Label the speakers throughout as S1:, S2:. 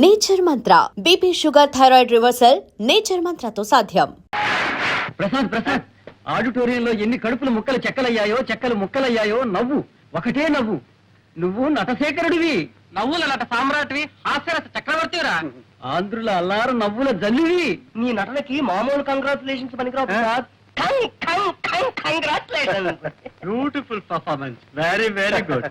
S1: Nature mantra BP sugar thyroid reversal nature మంత్రతో సాధ్యం.
S2: ప్రసాద్ ప్రసాద్ ఆడిటోరియంలో ఎన్ని కడుపులు ముక్కలు చెక్కలయ్యాయో చెక్కలు ముక్కలయ్యాయో నవ్వు ఒకటే నవ్వు. నువ్వు నటశేఖరుడివి,
S3: నవ్వుల నట సామ్రాట్వి, హాస్యరస చక్రవర్తిరా.
S2: ఆంధ్రుల అల్లారు నవ్వుల జల్లివి.
S3: నీ నటనకి మామూలు కంగ్రాచులేషన్స్ పనికిరావు Prasad.
S2: Beautiful performance, very very good.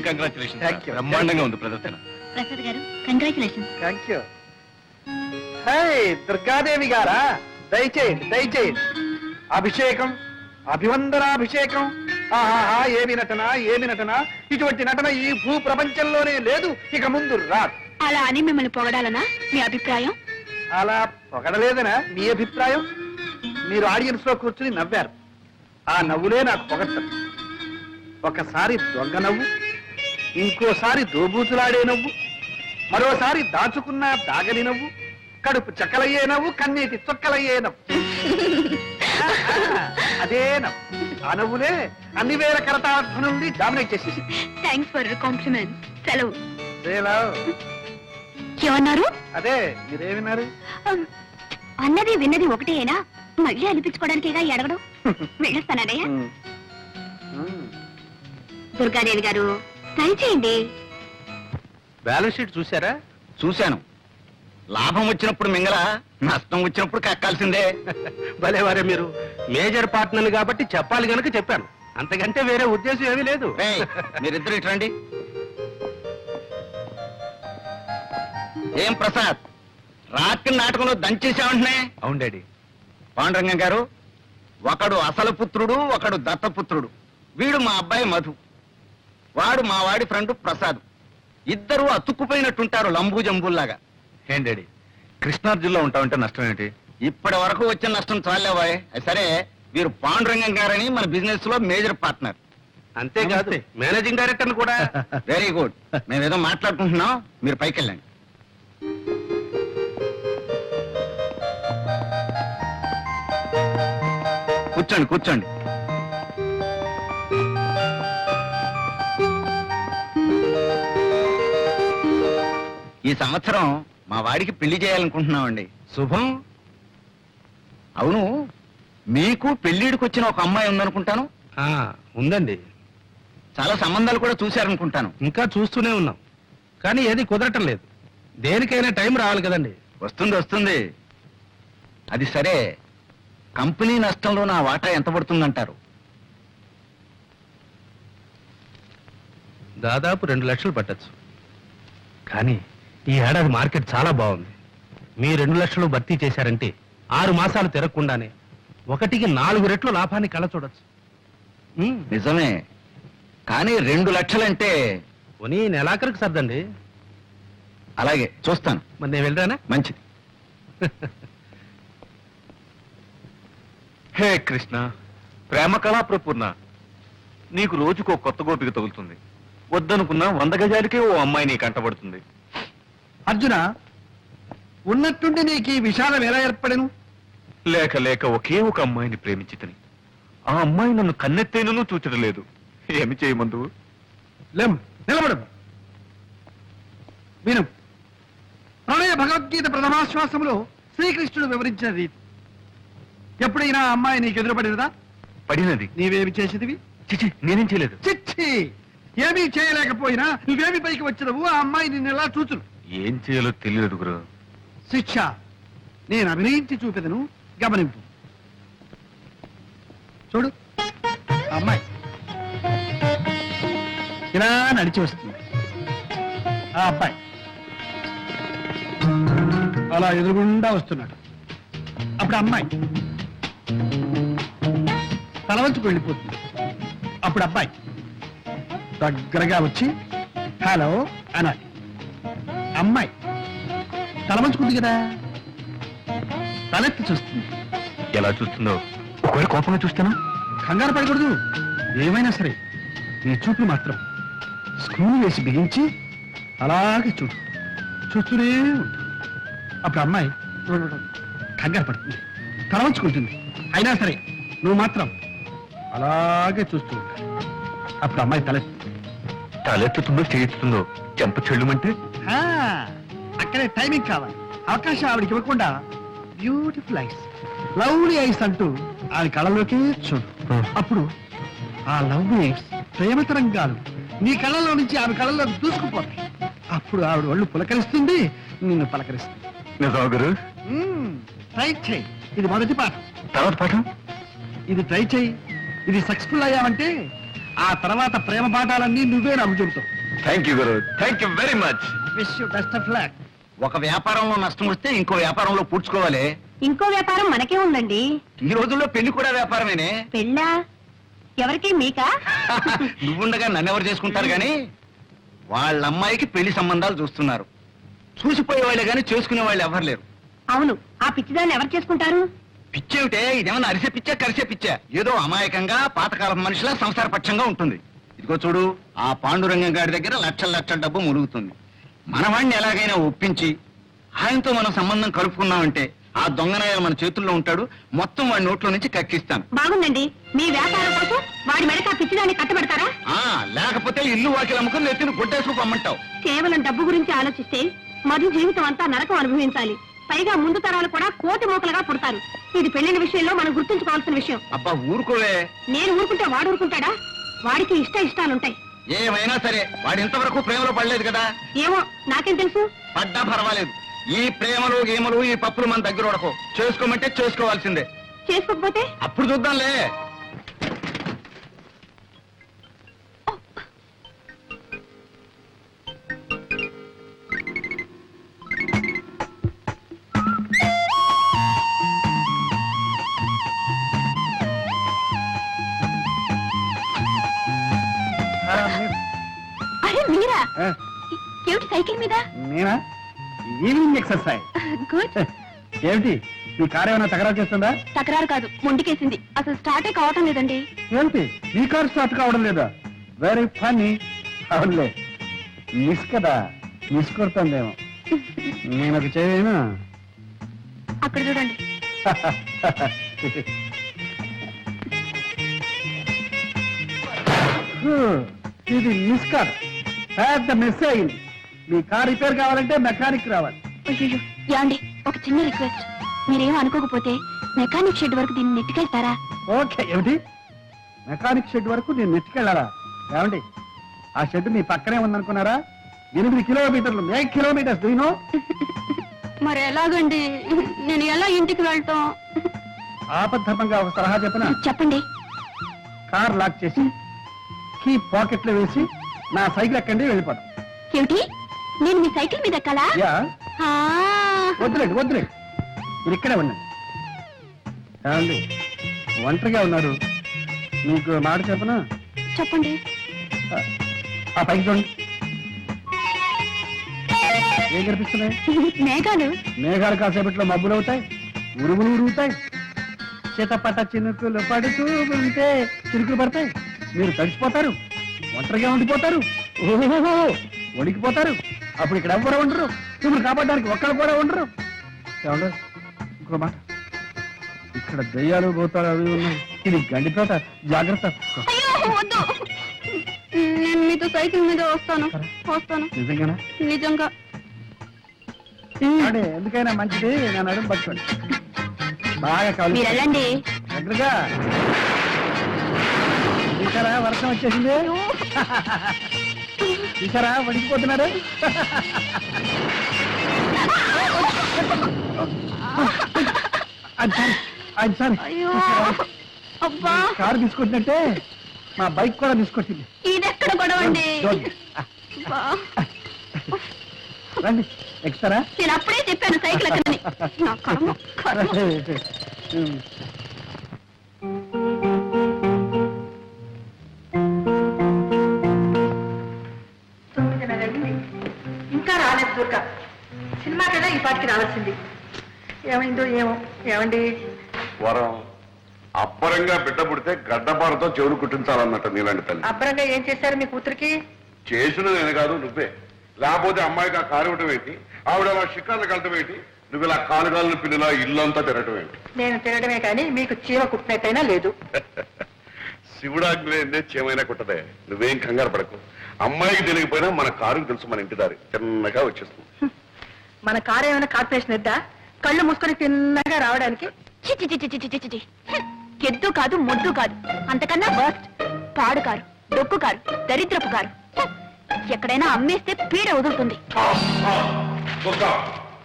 S4: Congratulation.
S2: Thank you.
S4: బ్రహ్మాండంగా ఉంది ప్రదర్శన.
S5: ప్రసాద్ గారు కంగ్రాచులేషన్స్.
S2: Thank you. దుర్గాదేవి గారా, దయచేయండి దయచేయండి. అభిషేకం, అభివందనాభిషేకం. ఆహా, ఏమి నటన ఏమి నటన! ఇటువంటి నటన ఈ భూ ప్రపంచంలోనే లేదు, ఇక ముందు రాదు.
S5: అలా అని మిమ్మల్ని పొగడాలనా మీ అభిప్రాయం?
S2: అలా పొగడలేదనా మీ అభిప్రాయం? మీరు ఆడియన్స్ లో కూర్చుని నవ్వారు, ఆ నవ్వులే నాకు పొగడ్తలు. ఒకసారి దొంగ నవ్వు, ఇంకోసారి దోబూతులాడే నవ్వు, మరోసారి దాచుకున్న దాగని నవ్వు, కడుపు చక్కలయ్యే నవ్వు, కన్నీటి చొక్కలయ్యే నవ్వు. అదే నవ్వు, ఆ నవ్వులే అన్ని వేల కరతార్థనుల్ని డామినేట్ చేసేసి.
S5: Thanks for compliment. సెలవు. ఏమన్నారు?
S2: అదే మీరేమిన్నారు?
S5: అన్నది విన్నది ఒకటేనా? మళ్ళీ అనిపించుకోవడానికేగా అడగడం. వెళ్ళొస్తానయ్యా. దుర్గాదేవి గారు దయచేయండి.
S4: బ్యాలెన్స్ షీట్ చూసారా? చూశాను. లాభం వచ్చినప్పుడు మింగల, నష్టం వచ్చినప్పుడు కక్కాల్సిందే.
S3: భలేవారే మీరు. మేజర్ పార్ట్నర్ కాబట్టి చెప్పాలి గనుక చెప్పాను, అంతకంటే వేరే ఉద్దేశం ఏమీ లేదు.
S4: రేయ్, మీరిద్దరు ఇటు రండి. ఏం ప్రసాద్, రాత్రి నాటకంలో దంచేసామంటున్నా?
S3: అవును డాడీ.
S4: పాండురంగం గారు, ఒకడు అసలు పుత్రుడు, ఒకడు దత్తపుత్రుడు. వీడు మా అబ్బాయి మధు, వాడు మా వాడి ఫ్రెండ్ ప్రసాద్. ఇద్దరు అతుక్కుపోయినట్టుంటారు, లంబూ జంబుల్లాగా.
S3: ఏం డాడీ, కృష్ణార్జున్లో ఉంటామంటే నష్టం ఏంటి?
S4: ఇప్పటి వరకు వచ్చిన నష్టం చాలేవాయ్. సరే, వీరు పాండురంగం గారని మన బిజినెస్ లో మేజర్ పార్ట్నర్.
S3: అంతేకాదు మేనేజింగ్ డైరెక్టర్ కూడా.
S4: Very good. మేము ఏదో మాట్లాడుకుంటున్నాం, మీరు పైకి వెళ్ళండి. కూర్చోండి కూర్చోండి. ఈ సంవత్సరం మా వాడికి పెళ్లి చేయాలనుకుంటున్నామండి.
S3: శుభం.
S4: అవును, మీకు పెళ్లిడికి వచ్చిన ఒక అమ్మాయి ఉందనుకుంటాను.
S3: ఉందండి.
S4: చాలా సంబంధాలు కూడా చూశారనుకుంటాను.
S3: ఇంకా చూస్తూనే ఉన్నాం, కానీ ఏది కుదరటం లేదు. దేనికైనా టైం రావాలి కదండి.
S4: వస్తుంది వస్తుంది. అది సరే, కంపెనీ నష్టంలో నా వాటా ఎంత పడుతుందంటారు?
S3: దాదాపు 2 లక్షలు పట్టచ్చు. కానీ ఈ ఏడాది మార్కెట్ చాలా బాగుంది. మీ 2 లక్షలు భర్తీ చేశారంటే 6 మాసాలు తిరగకుండానే 1కి 4 రెట్లు లాభాన్ని కళ చూడొచ్చు.
S4: నిజమే, కానీ 2 లక్షలంటే
S3: పోనీ నెలాఖరికి సర్దండి.
S4: అలాగే చూస్తాను.
S3: మరి నేను వెళ్ళరానా?
S4: మంచిది.
S6: హే కృష్ణ, ప్రేమ కళా ప్రపూర్ణ, నీకు రోజుకో కొత్త గోపిక తగులుతుంది. వద్దనుకున్నా 100 గజాలకే ఓ అమ్మాయి నీ కంటబడుతుంది.
S2: అర్జున, ఉన్నట్టుండి నీకు ఈ విషాదం ఎలా ఏర్పడను?
S6: లేక లేక ఒకే ఒక అమ్మాయిని ప్రేమించితని ఆ అమ్మాయి నన్ను కన్నెత్తేనూ చూచడం లేదు. ఏమి చేయమందు?
S2: లేం, నిలబడు. విను. ప్రణయ భగవద్గీత ప్రథమాశ్వాసంలో శ్రీకృష్ణుడు వివరించిన రీతి. ఎప్పుడైనా ఆ అమ్మాయి నీకు ఎదురుపడినదా?
S6: పడినది.
S2: నీవేమి చేసేదివి?
S6: చిచి, నేనేం చేయలేదు.
S2: చిచ్చి, ఏమీ చేయలేకపోయినా నువ్వేమి పైకి వచ్చినవు? ఆ అమ్మాయి నిన్ను ఎలా చూచును?
S6: ఏం చేయాలో తెలియదు గురు.
S2: శిక్ష నేను అభినయించి చూపెదను, గమనింపు. చూడు, ఆ అమ్మాయి ఇలా నడిచి వస్తుంది. ఆ అబ్బాయి అలా ఎదురుగుండా వస్తున్నాడు. అప్పుడు అమ్మాయి తలవంచుకు వెళ్ళిపోతుంది. అప్పుడు అబ్బాయి దగ్గరగా వచ్చి హలో అనాలి. అమ్మాయి తలవంచుకుంది కదా, తలెత్తి చూస్తుంది.
S6: ఎలా చూస్తుందో? ఒకవేళ కోపంగా చూస్తానా?
S2: కంగారు పడకూడదు. ఏమైనా సరే నీ చూపులు మాత్రం స్క్రూలు వేసి బిగించి అలాగే చూస్తూనే ఉంటుంది. అప్పుడు అమ్మాయి కంగారు పడుతుంది, తలవంచుకుంటుంది. అయినా సరే నువ్వు మాత్రం అలాగే చూస్తూ ఉంటావు. అప్పుడు అమ్మాయి తలెత్తుతుందో
S6: తలెత్తుతుందో చేయిస్తుందో చెంప చెల్లుమంటే
S2: ఆ, అక్కడే టైమింగ్ కావాలి. అవకాశం ఆవిడకి ఇవ్వకుండా బ్యూటిఫుల్ ఐస్, లవ్లీ ఐస్ అంటూ ఆవిడ కళ్ళలోకి చూడు. అప్పుడు ఆ లవ్ ఐస్ ప్రేమ తరంగాలు నీ కళ్ళలో నుంచి ఆవిడ కళ్ళలోకి దూసుకుపోతాయి. అప్పుడు ఆవిడ ఒళ్ళు పులకరిస్తుంది, నిన్ను పలకరిస్తుంది.
S6: నిజమా గురు?
S2: ట్రై చేయి. ఇది మొదటి పాఠం.
S6: తర్వాత పాఠం?
S2: ఇది ట్రై చేయి. ఇది సక్సెస్ఫుల్ అయ్యావంటే ఆ తర్వాత ప్రేమ పాఠాలన్నీ నువ్వే నాకు చెబుతావు.
S6: థ్యాంక్ యూ గురు, thank you very much.
S2: Wish you best of luck.
S4: ఒక వ్యాపారంలో నష్టం వస్తే ఇంకో వ్యాపారంలో పూడ్చుకోవాలి.
S5: ఇంకో వ్యాపారం మనకే ఉందండి.
S4: ఈ రోజుల్లో పెళ్లి కూడా వ్యాపారమేనే.
S5: పెళ్ళా? ఎవరికి? మీకా?
S4: నువ్వుండగా నన్నెవరు చేసుకుంటారు గాని వాళ్ళ అమ్మాయికి పెళ్లి సంబంధాలు చూస్తున్నారు. చూసిపోయే వాళ్ళే గాని చేసుకునే వాళ్ళు ఎవరు లేరు.
S5: అవును, ఆ పిచ్చిదాన్ని ఎవరు చేసుకుంటారు?
S4: పిచ్చేమిటే, ఇదేమన్నా అరిసే పిచ్చా కరిసే పిచ్చా? ఏదో అమాయకంగా పాతకాలం మనిషిలా సంసారపక్షంగా ఉంటుంది. ఇదిగో చూడు, ఆ పాండురంగం గారి దగ్గర లక్షల లక్షల డబ్బు ములుగుతుంది. మనవాణ్ణి ఎలాగైనా ఒప్పించి ఆయనతో మనం సంబంధం కలుపుకున్నామంటే ఆ దొంగనాయాలు మన చేతుల్లో ఉంటాడు. మొత్తం వాడి నోట్లో నుంచి కక్కిస్తాను.
S5: బాగుందండి. మీ వ్యాపారం కోసం వాడి మెడక పిచ్చిదాన్ని కట్టబెడతారా?
S4: లేకపోతే ఇల్లు వాకిలు అమ్ముకుని నెత్తిని గుడ్డేసుకు పమ్మంటావు.
S5: కేవలం డబ్బు గురించి ఆలోచిస్తే మధు జీవితం అంతా నరకం అనుభవించాలి. పైగా ముందు తరాలు కూడా కోటి మూకలుగా పుడతారు. ఇది పెళ్లిన విషయంలో మనం గుర్తుంచుకోవాల్సిన విషయం.
S4: అబ్బా ఊరుకోవే.
S5: నేను ఊరుకుంటే వాడు ఊరుకుంటాడా? వాడికి ఇష్టాలుంటాయి.
S4: ఏమైనా సరే వాడు ఇంతవరకు ప్రేమలో పడలేదు కదా.
S5: ఏమో, నాకేం తెలుసు.
S4: పడ్డా పర్వాలేదు. ఈ ప్రేమలు గేమలు ఈ పప్పులు మన దగ్గర ఉడకో. చేసుకోమంటే చేసుకోవాల్సిందే.
S5: చేసుకోకపోతే
S4: అప్పుడు చూద్దాంలే.
S5: అరే మీరా?
S2: ఆ,
S5: ఏమిటి సైకిల్ మీద?
S2: నేనా? Evening exercise.
S5: గుడ్.
S2: ఏమిటి మీ కారు ఏమైనా తగరా చేస్తుందా?
S5: తకరారు కాదు, మొండికేసింది. అసలు స్టార్టే కావటం లేదండి.
S2: ఏమిటి మీ కారు స్టార్ట్ కావడం లేదా? Very funny. అవునులే, మిస్ కదా, మిస్ కొడుతుందేమో. నేను ఒక చేయను.
S5: అక్కడ చూడండి.
S2: ఇది మిస్ కాదు, పెద్ద మిస్ అయింది. మీ కార్ రిపేర్ కావాలంటే మెకానిక్ రావాలి.
S5: అయ్యో, యాండి, ఒక చిన్న రిక్వెస్ట్. మీరేం అనుకోకపోతే మెకానిక్ షెడ్ వరకు దీన్ని నెట్టుకెళ్తారా?
S2: ఓకే. ఏమిటి, మెకానిక్ షెడ్ వరకు నేను నెట్టుకెళ్ళాలా? ఏమండి, ఆ షెడ్ మీ పక్కనే ఉందనుకున్నారా? 8 కిలోమీటర్లు, 8 కిలోమీటర్స్. దూనో
S5: మరి ఎలాగండి? నేను ఎలా ఇంటికి వెళ్తాం?
S2: ఆపద్ధర్మంగా ఒక సలహా చెప్పనా?
S5: చెప్పండి.
S2: కార్ లాక్ చేసి కీ పాకెట్ లో వేసి నా సైకిల్ ఎక్కండి, వెళ్ళిపోతాం.
S5: ఏమిటి, నేను మీ సైకిల్ మీద ఎక్కాలా?
S2: యా,
S5: ఆ,
S2: వద్దులేండి వద్దులేండి, మీరు ఇక్కడే ఉండండి. ఏమండి, ఒంటరిగా ఉన్నారు, మీకు మాట చెప్పనా?
S5: చెప్పండి.
S2: ఆ పైకి చూడండి, ఏం కనిపిస్తున్నాయి?
S5: మేఘాలు.
S2: మేఘాలు కాసేపట్లో మబ్బులు అవుతాయి, ఉరుములు ఉరుగుతాయి, చితపట చినుకులు పడుతూ ఉంటే చినుకులు పడతాయి. మీరు తడిసిపోతారు, ఒంటరిగా ఉండిపోతారు, ఓహో వణికిపోతారు. అప్పుడు ఇక్కడ ఎవ్వరు ఉండరు, మిమ్మల్ని కాపాడడానికి ఒక్కరు కూడా ఉండరు. ఏమంటారు? ఇంకో మాట, ఇక్కడ దయ్యాలు పోతారు అవి ఉన్నాయి. ఇది గండిపేట, జాగ్రత్త.
S5: అయ్యో, వద్దు. నేను మీతో సైకిల్ మీద వస్తాను.
S2: నిజంగానా?
S5: నిజంగా.
S2: అంటే ఎందుకైనా మంచిది, నేను అడుగు పట్టుకోండి. బాగా కావాలి
S5: మీరు వెళ్ళండి.
S2: దగ్గరగా. చూసారా, వర్షం వచ్చేసింది. చూసారా, వడికిపోతున్నారు.
S5: అయ్యో, అబ్బా,
S2: కారు తీసుకొచ్చినట్టే మా బైక్ కూడా తీసుకొచ్చింది.
S5: ఇదెక్కడ గొడవండి? అబ్బా.
S2: రండి, ఎక్కుతారా?
S5: నేను అప్పుడే చెప్పాను సైకిల్ ఎక్కనని. నా కర్మ, కర్మ.
S7: ఇంకా రాలేదు దుర్గా. సినిమాకైనా ఈ పాటికి రావాల్సింది. ఏమైందో ఏమో. ఏమండి,
S8: వరం అబ్బరంగా బిడ్డ పుడితే గడ్డపారతో చెవులు కుట్టించాలన్నట్ట నీలాంటి తల్లి.
S7: అబ్బరంగా ఏం చేశారు మీ కూతురికి?
S8: చేసిన నేను కాదు, నువ్వే. లేకపోతే అమ్మాయికి ఆ కారు ఇవ్వటం ఏంటి, ఆవిడ మా షికార్లు కలటం ఏంటి, నువ్వు ఇలా కాలుగాలను పిల్లలా ఇల్లంతా తిరగటం ఏంటి?
S7: నేను తినడమే కానీ మీకు చీమ కుట్టినట్టయినా లేదు.
S8: శివుడాజ్ఞ లేదే చేమైనా కుట్టదే. నువ్వేం కంగారు పడకు. అమ్మాయికి తెలియకపోయినా మన కారుకి తెలుసు మన ఇంటి దారి చిన్నగా వచ్చేస్తుంది.
S7: మన కారు ఏమైనా కార్పొరేషన్ ఎద్దా కళ్ళు మూసుకొని తిన్నగా రావడానికి?
S5: చిచి చిచి చిచి చిచి చిచి. ఎద్దు కాదు మొద్దు కాదు, అంతకన్నా వర్స్ట్. పాడు కారు, డొక్కు కారు, దరిద్రపు కారు. ఎక్కడైనా అమ్మేస్తే పీడ వదులుతుంది.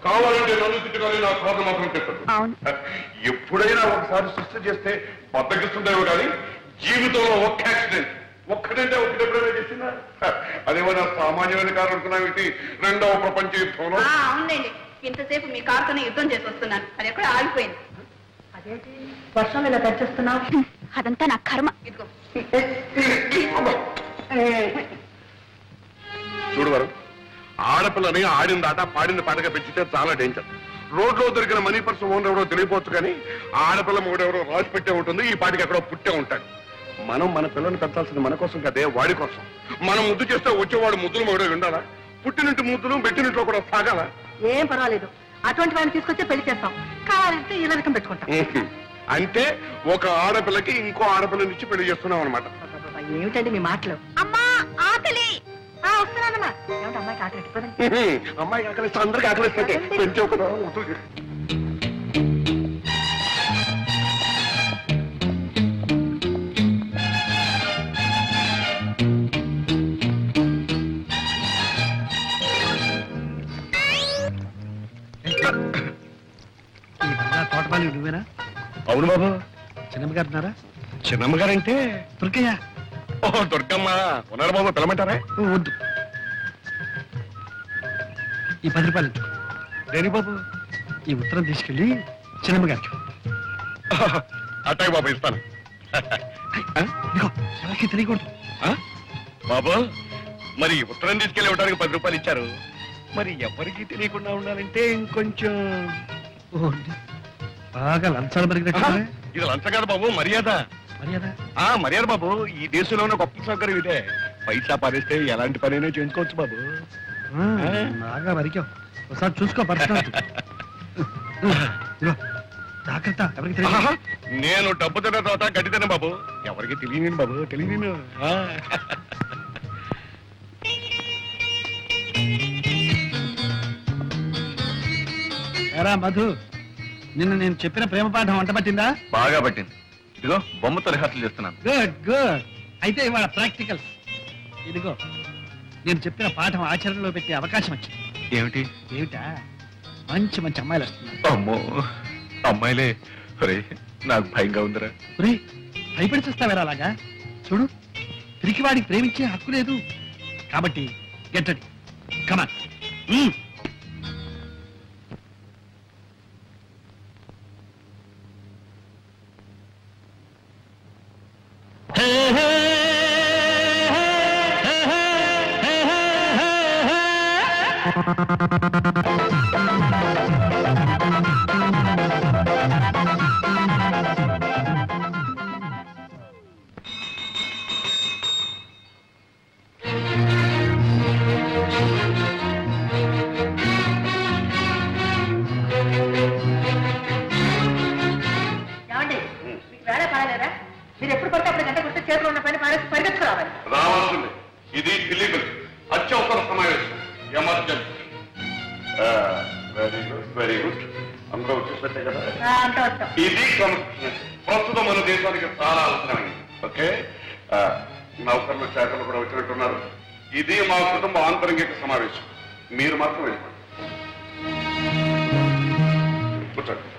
S8: కావాలంటే నన్ను తిట్టుకొని నా కారు మాత్రం తిట్టదు.
S5: అవును.
S8: ఎప్పుడైనా ఒకసారి సృష్టి చేస్తే బద్దగిస్తుందేమో కానీ జీవితంలో ఒక్క యాక్సిడెంట్ ఒక్కటంటే ఒకటి ఎప్పుడైనా చేసిందా? అదేమన్నా సామాన్యమైన కారు అనుకున్నావేంటి? రెండవ ప్రపంచ యుద్ధంలో
S7: అవునండి, ఇంతసేపు మీ కారుతోనే యుద్ధం చేసి వస్తున్నాను, అది ఎక్కడ ఆగిపోయింది. అదేంటి వర్షం ఇలా తెచ్చేస్తున్నావు?
S5: అదంతా నా కర్మ.
S7: ఇదిగో
S8: చూడు వారు, ఆడపిల్లని ఆడిన దాట పాడిన పాటగా పెంచితే చాలా డేంజర్. రోడ్లో దొరికిన మనీ పర్స్ ఓనర్ ఎవరో తెలియపోవచ్చు కానీ ఆడపిల్ల మూడెవరో రాసి పెట్టే ఉంటుంది, ఈ పాటికి ఎక్కడో పుట్టే ఉంటాడు. మనం మన పిల్లల్ని పెంచాల్సింది మన కోసం కదే, వాడి కోసం. మనం ముద్దు చేస్తే వచ్చేవాడు ముద్దులు మూడే ఉండాలా? పుట్టినింటి ముద్దులు పెట్టినింట్లో కూడా సాగాల?
S7: ఏం పర్వాలేదు, అటువంటి వాడిని తీసుకొచ్చే పెళ్లి చేస్తాం, కావాలంటే ఇలా రకం పెట్టుకుంటాం.
S8: అంటే ఒక ఆడపిల్లకి ఇంకో ఆడపిల్లనిచ్చి పెళ్లి చేస్తున్నాం అనమాట.
S7: ఏమిటండి మీ మాటలు?
S5: అమ్మా ఆకలి.
S7: వస్తున్నానమ్మా. ఏమిటి అమ్మాయికి ఆకలి ఎట్టిపోయింది?
S8: అమ్మాయి ఆకలిస్తే అందరికి ఆకలిస్తే పెంచే కదా.
S2: తోటపాలి నువ్వేనా?
S8: అవును బాబు.
S2: చిన్నమ్మ గారు ఉన్నారా?
S8: చిన్నమ్మ గారంటే
S2: దుర్గయ్య.
S8: ఓ దుర్గమ్మ ఉన్నారు బాబు, పిలమంటారా?
S2: వద్దు, ఈ 10 రూపాయలు ఇచ్చు.
S8: దేని బాబు?
S2: ఈ ఉత్తరం తీసుకెళ్ళి చిన్నమ్మ గారికి.
S8: అట్టాయి బాబు, ఇస్తాను.
S2: ఇదిగో, ఎవరికి తెలియకూడదు.
S8: బాబు, మరి ఉత్తరం తీసుకెళ్ళి ఇవ్వడానికి 10 రూపాయలు ఇచ్చారు, మరి ఎవరికి తెలియకుండా ఉండాలంటే ఇంకొంచెం
S2: బాగా లంచాలు మరిగినట్టు.
S8: ఇది లంచం కాదు బాబు, మర్యాద.
S2: మర్యాద?
S8: మర్యాద బాబు, ఈ దేశంలోనే గొప్ప సౌకర్యం ఇదే. పైసా పారేస్తే ఎలాంటి పనైనా చేయించుకోవచ్చు బాబు.
S2: బాగా మరికావు, ఒకసారి చూసుకో పరిస్థితి. జాగ్రత్త, ఎవరికి తెలియదు.
S8: నేను డబ్బు తిన్న తర్వాత గడ్డి తిన్న బాబు, ఎవరికి తెలియను బాబు, తెలియను.
S2: ఎరా మధు, నిన్న నేను చెప్పిన ప్రేమ పాఠం వంట పట్టిందా?
S6: బాగా పట్టింది. ఇదిగో బొమ్మతో రిహార్సల్ చేస్తున్నాను.
S2: Good good. అయితే ఇవాళ ప్రాక్టికల్స్. ఇదిగో, నేను చెప్పిన పాఠం ఆచరణలో పెట్టే అవకాశం వచ్చింది.
S6: ఏమిటి?
S2: ఏమిటా? మంచి మంచి అమ్మాయిలు వస్తున్నారు.
S6: అమ్మో, అమ్మాయిలే. ఒరే, నాకు భయంగా ఉందిరా.
S2: ఒరేయ్, భయపడి చూస్తావేరా అలాగా? చూడు, పిరికివాడికి ప్రేమించే హక్కు లేదు. కాబట్టి గెట్ రెడీ, కమ్ ఆన్.
S7: ఏమండి, మీకు వేళ పాడలేరా? మీరు ఎప్పుడు పడితే అప్పుడు గంట కొడితే చేతిలో ఉన్న పని పారేసి పరిగెత్తుకురావాలి.
S8: రావాల్సింది. ఇది ఇల్లీగల్, అత్యవసర సమావేశం, emergency. Very good, very good. అందరూ వచ్చేసట్టే కదా.
S7: అంటూ వస్తాం.
S8: ఇది కాన్స్టిట్యూషన్ ప్రస్తుతం మన దేశానికి చాలా అవసరమైంది. ఓకే, నౌకర్లు శాఖలు కూడా వచ్చినట్టున్నారు. ఇది మా కుటుంబ ఆంతరంగిక సమావేశం, మీరు మాత్రం వెళ్ళిపోండి. కూర్చోండి.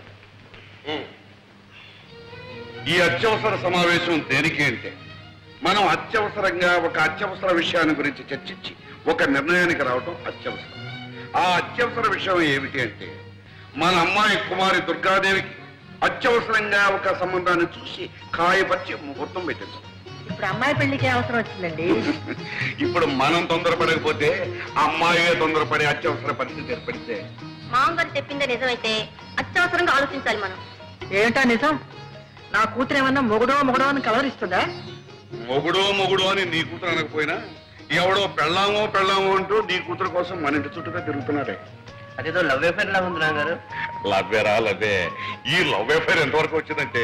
S8: ఈ అత్యవసర సమావేశం దేనికి అంటే, మనం అత్యవసరంగా ఒక అత్యవసర విషయాన్ని గురించి చర్చించి ఒక నిర్ణయానికి రావడం అత్యవసరం. ఆ అత్యవసర విషయం ఏమిటి అంటే, మన అమ్మాయి కుమారి దుర్గాదేవికి అత్యవసరంగా ఒక సంబంధాన్ని చూసి ఖాయపరిచి ముహూర్తం పెట్టించాం.
S7: ఇప్పుడు అమ్మాయి పెళ్లికి అవసరం వచ్చిందండి.
S8: ఇప్పుడు మనం తొందరపడకపోతే అమ్మాయే తొందరపడే అత్యవసర పరిస్థితి ఏర్పడితే?
S5: మామగారు చెప్పిందే నిజమైతే అత్యవసరంగా ఆలోచించాలి మనం.
S7: ఏంటా నిజం? నా కూతురు ఏమన్నా మొగుడో అని కలవరిస్తుందా?
S8: మొగుడు అని నీ కూతురు అనకపోయినా ఎవడో పెళ్ళామో అంటూ నీ కూతురు కోసం మన ఇంటి చుట్టూగా తిరుగుతున్నాడే.
S4: అదేదో లవ్ అఫేర్ లా ఉంది నాన్నగారు.
S8: లవ్వే. ఈ లవ్ అఫైర్ ఎంతవరకు వచ్చిందంటే,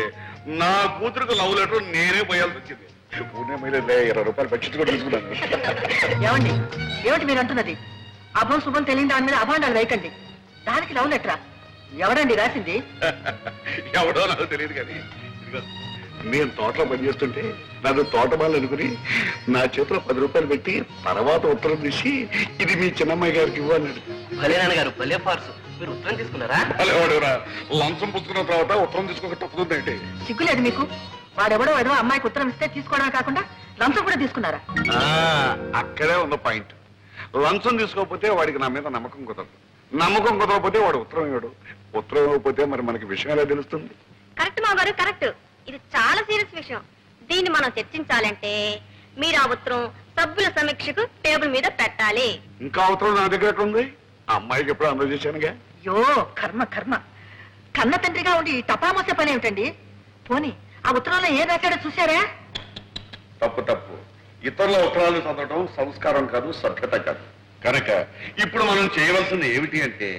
S8: నా కూతురుకు లవ్ లెటర్ నేనే పోయాల్సి వచ్చింది. పూర్ణమైనదే 20 రూపాయలు బడ్జెట్ కూడా తీసుకున్నాను.
S7: ఏమండి ఏమిటి మీరు అంటున్నది? అభం శుభం తెలియని దాని మీద అభాండాలు వేయకండి. దానికి లవ్ లెటరా? ఎవడండి రాసింది?
S8: ఎవడో నాకు తెలియదు కానీ ఇదిగో, నేను తోటలో పనిచేస్తుంటే నన్ను తోటమాలు అనుకుని నా చేతిలో 10 రూపాయలు పెట్టి తర్వాత ఉత్తరం తీసి ఇది మీ చిన్నమ్మాయి గారికి ఇవ్వన్నాడు.
S4: భలే నాన్నగారు, భలే ఫార్సు. మీరు ఉత్తరం తీసుకున్నారా?
S8: వాడెవడురా లంచం పుచ్చుకున్న తర్వాత ఉత్తరం తీసుకోక తప్పుతుందంటే.
S7: సిగ్గులేదు మీకు? వాడెవడో ఏదో అమ్మాయికి ఉత్తరం ఇస్తే తీసుకోవడమే కాకుండా లంచం కూడా తీసుకున్నారా?
S8: అక్కడే ఉన్న పాయింట్. లంచం తీసుకోకపోతే వాడికి నా మీద నమ్మకం కుదరదు. నమ్మకం కుదరకపోతే వాడు ఉత్తరం ఇవ్వడు. ఉత్తరం ఇవ్వకపోతే మరి మనకి విషయం ఎలా తెలుస్తుంది?
S5: కరెక్ట్ మా గారు, కరెక్ట్. ఇది చాలా సీరియస్ విషయం. దీన్ని మనం చర్చించాలంటే మీరు ఆ ఉత్తరం సభ్యుల సమీక్షకు టేబుల్ మీద పెట్టాలి.
S8: ఇంకా ఉత్తరం నా దగ్గర ఎక్కడ ఉంది? ఆ అమ్మాయికి ఎప్పుడు అందజేశానుగా.
S7: అయ్యో కర్మ కర్మ. కన్న తండ్రిగా ఉండి ఈ టపామొసే పని ఏమిటండి? పోనీ ఆ ఉత్తరంలో ఏం రాశాడో చూశారా?
S8: తప్పు తప్పు. ఇతరుల ఉత్తరాలు చదవడం సంస్కారం కాదు, సభ్యత కాదు. కనుక ఇప్పుడు మనం చేయవలసింది ఏమిటి అంటే,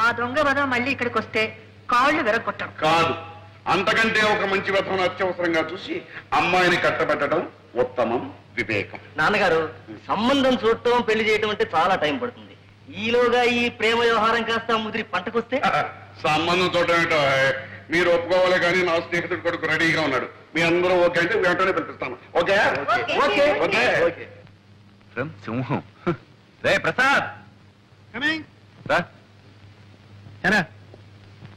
S7: ఆ దొంగ వదం మళ్ళీ ఇక్కడికి వస్తే కాళ్ళు విరగొట్టడం
S8: కాదు, అంతకంటే ఒక మంచి వ్యర్థం అత్యవసరంగా చూసి అమ్మాయిని కట్టబెట్టడం ఉత్తమం, వివేకం.
S4: నాన్నగారు, సంబంధం చూడటం పెళ్లి చేయటం అంటే చాలా టైం పడుతుంది. ఈలోగా ఈ ప్రేమ వ్యవహారం కాస్త ముదిరి పంటకొస్తే
S8: సంబంధం చూడటం ఏంటో మీరు ఒప్పుకోవాలి కానీ నా స్నేహితుడు కొడుకు రెడీగా ఉన్నాడు. మీ అందరూ ఓకే అంటే వెంటనే పిలిపిస్తాను. Okay okay okay.
S6: సింహం. రే ప్రసాద్, రా.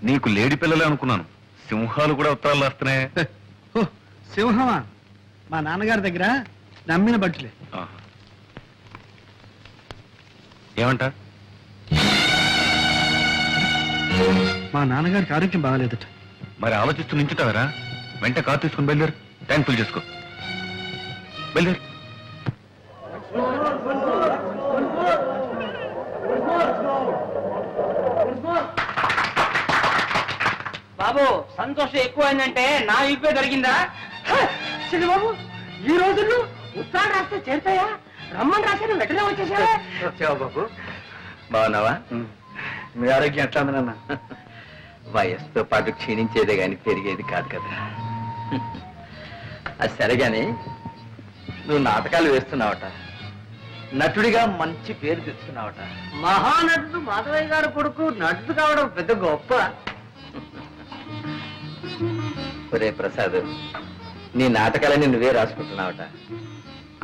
S6: నీకు లేడి పిల్లలే అనుకున్నాను. సింహాలు కూడా ఉత్తరాలు వస్తున్నాయి.
S2: సింహమా? మా నాన్నగారి దగ్గర నమ్మిన బట్టలే.
S6: ఆహా. ఏమంట?
S2: మా నాన్నగారికి ఆరోగ్యం బాగాలేదట.
S6: మరి ఆలోచిస్తూ నించుతావరా? వెంట కారు తీసుకుని బయలుదేరు. ట్యాంక్ ఫుల్ చేసుకో. బయలుదేరు.
S9: బాబు, సంతోషం ఎక్కువైందంటే నా ఇప్పే దొరికిందా? బాబు, ఈ రోజుల్లో ఉత్తరాలు రాస్తే చేరుతాయా? రమ్మని రాశాను, వెంటనే వచ్చేసావా?
S4: వచ్చావా బాబు? బాగున్నావా?
S2: మీ ఆరోగ్యం ఎట్లా ఉంది నాన్న?
S4: వయస్సుతో పాటు క్షీణించేదే గాని పెరిగేది కాదు కదా. అది సరే గాని, నువ్వు నాటకాలు వేస్తున్నావట, నటుడిగా మంచి పేరు తెచ్చుకున్నావట.
S9: మహానటుడు మాధవయ్య గారు కొడుకు నటుడు కావడం పెద్ద గొప్ప.
S4: ఒరే ప్రసాద్, నీ నాటకాలని నువ్వే రాసుకుంటున్నావట.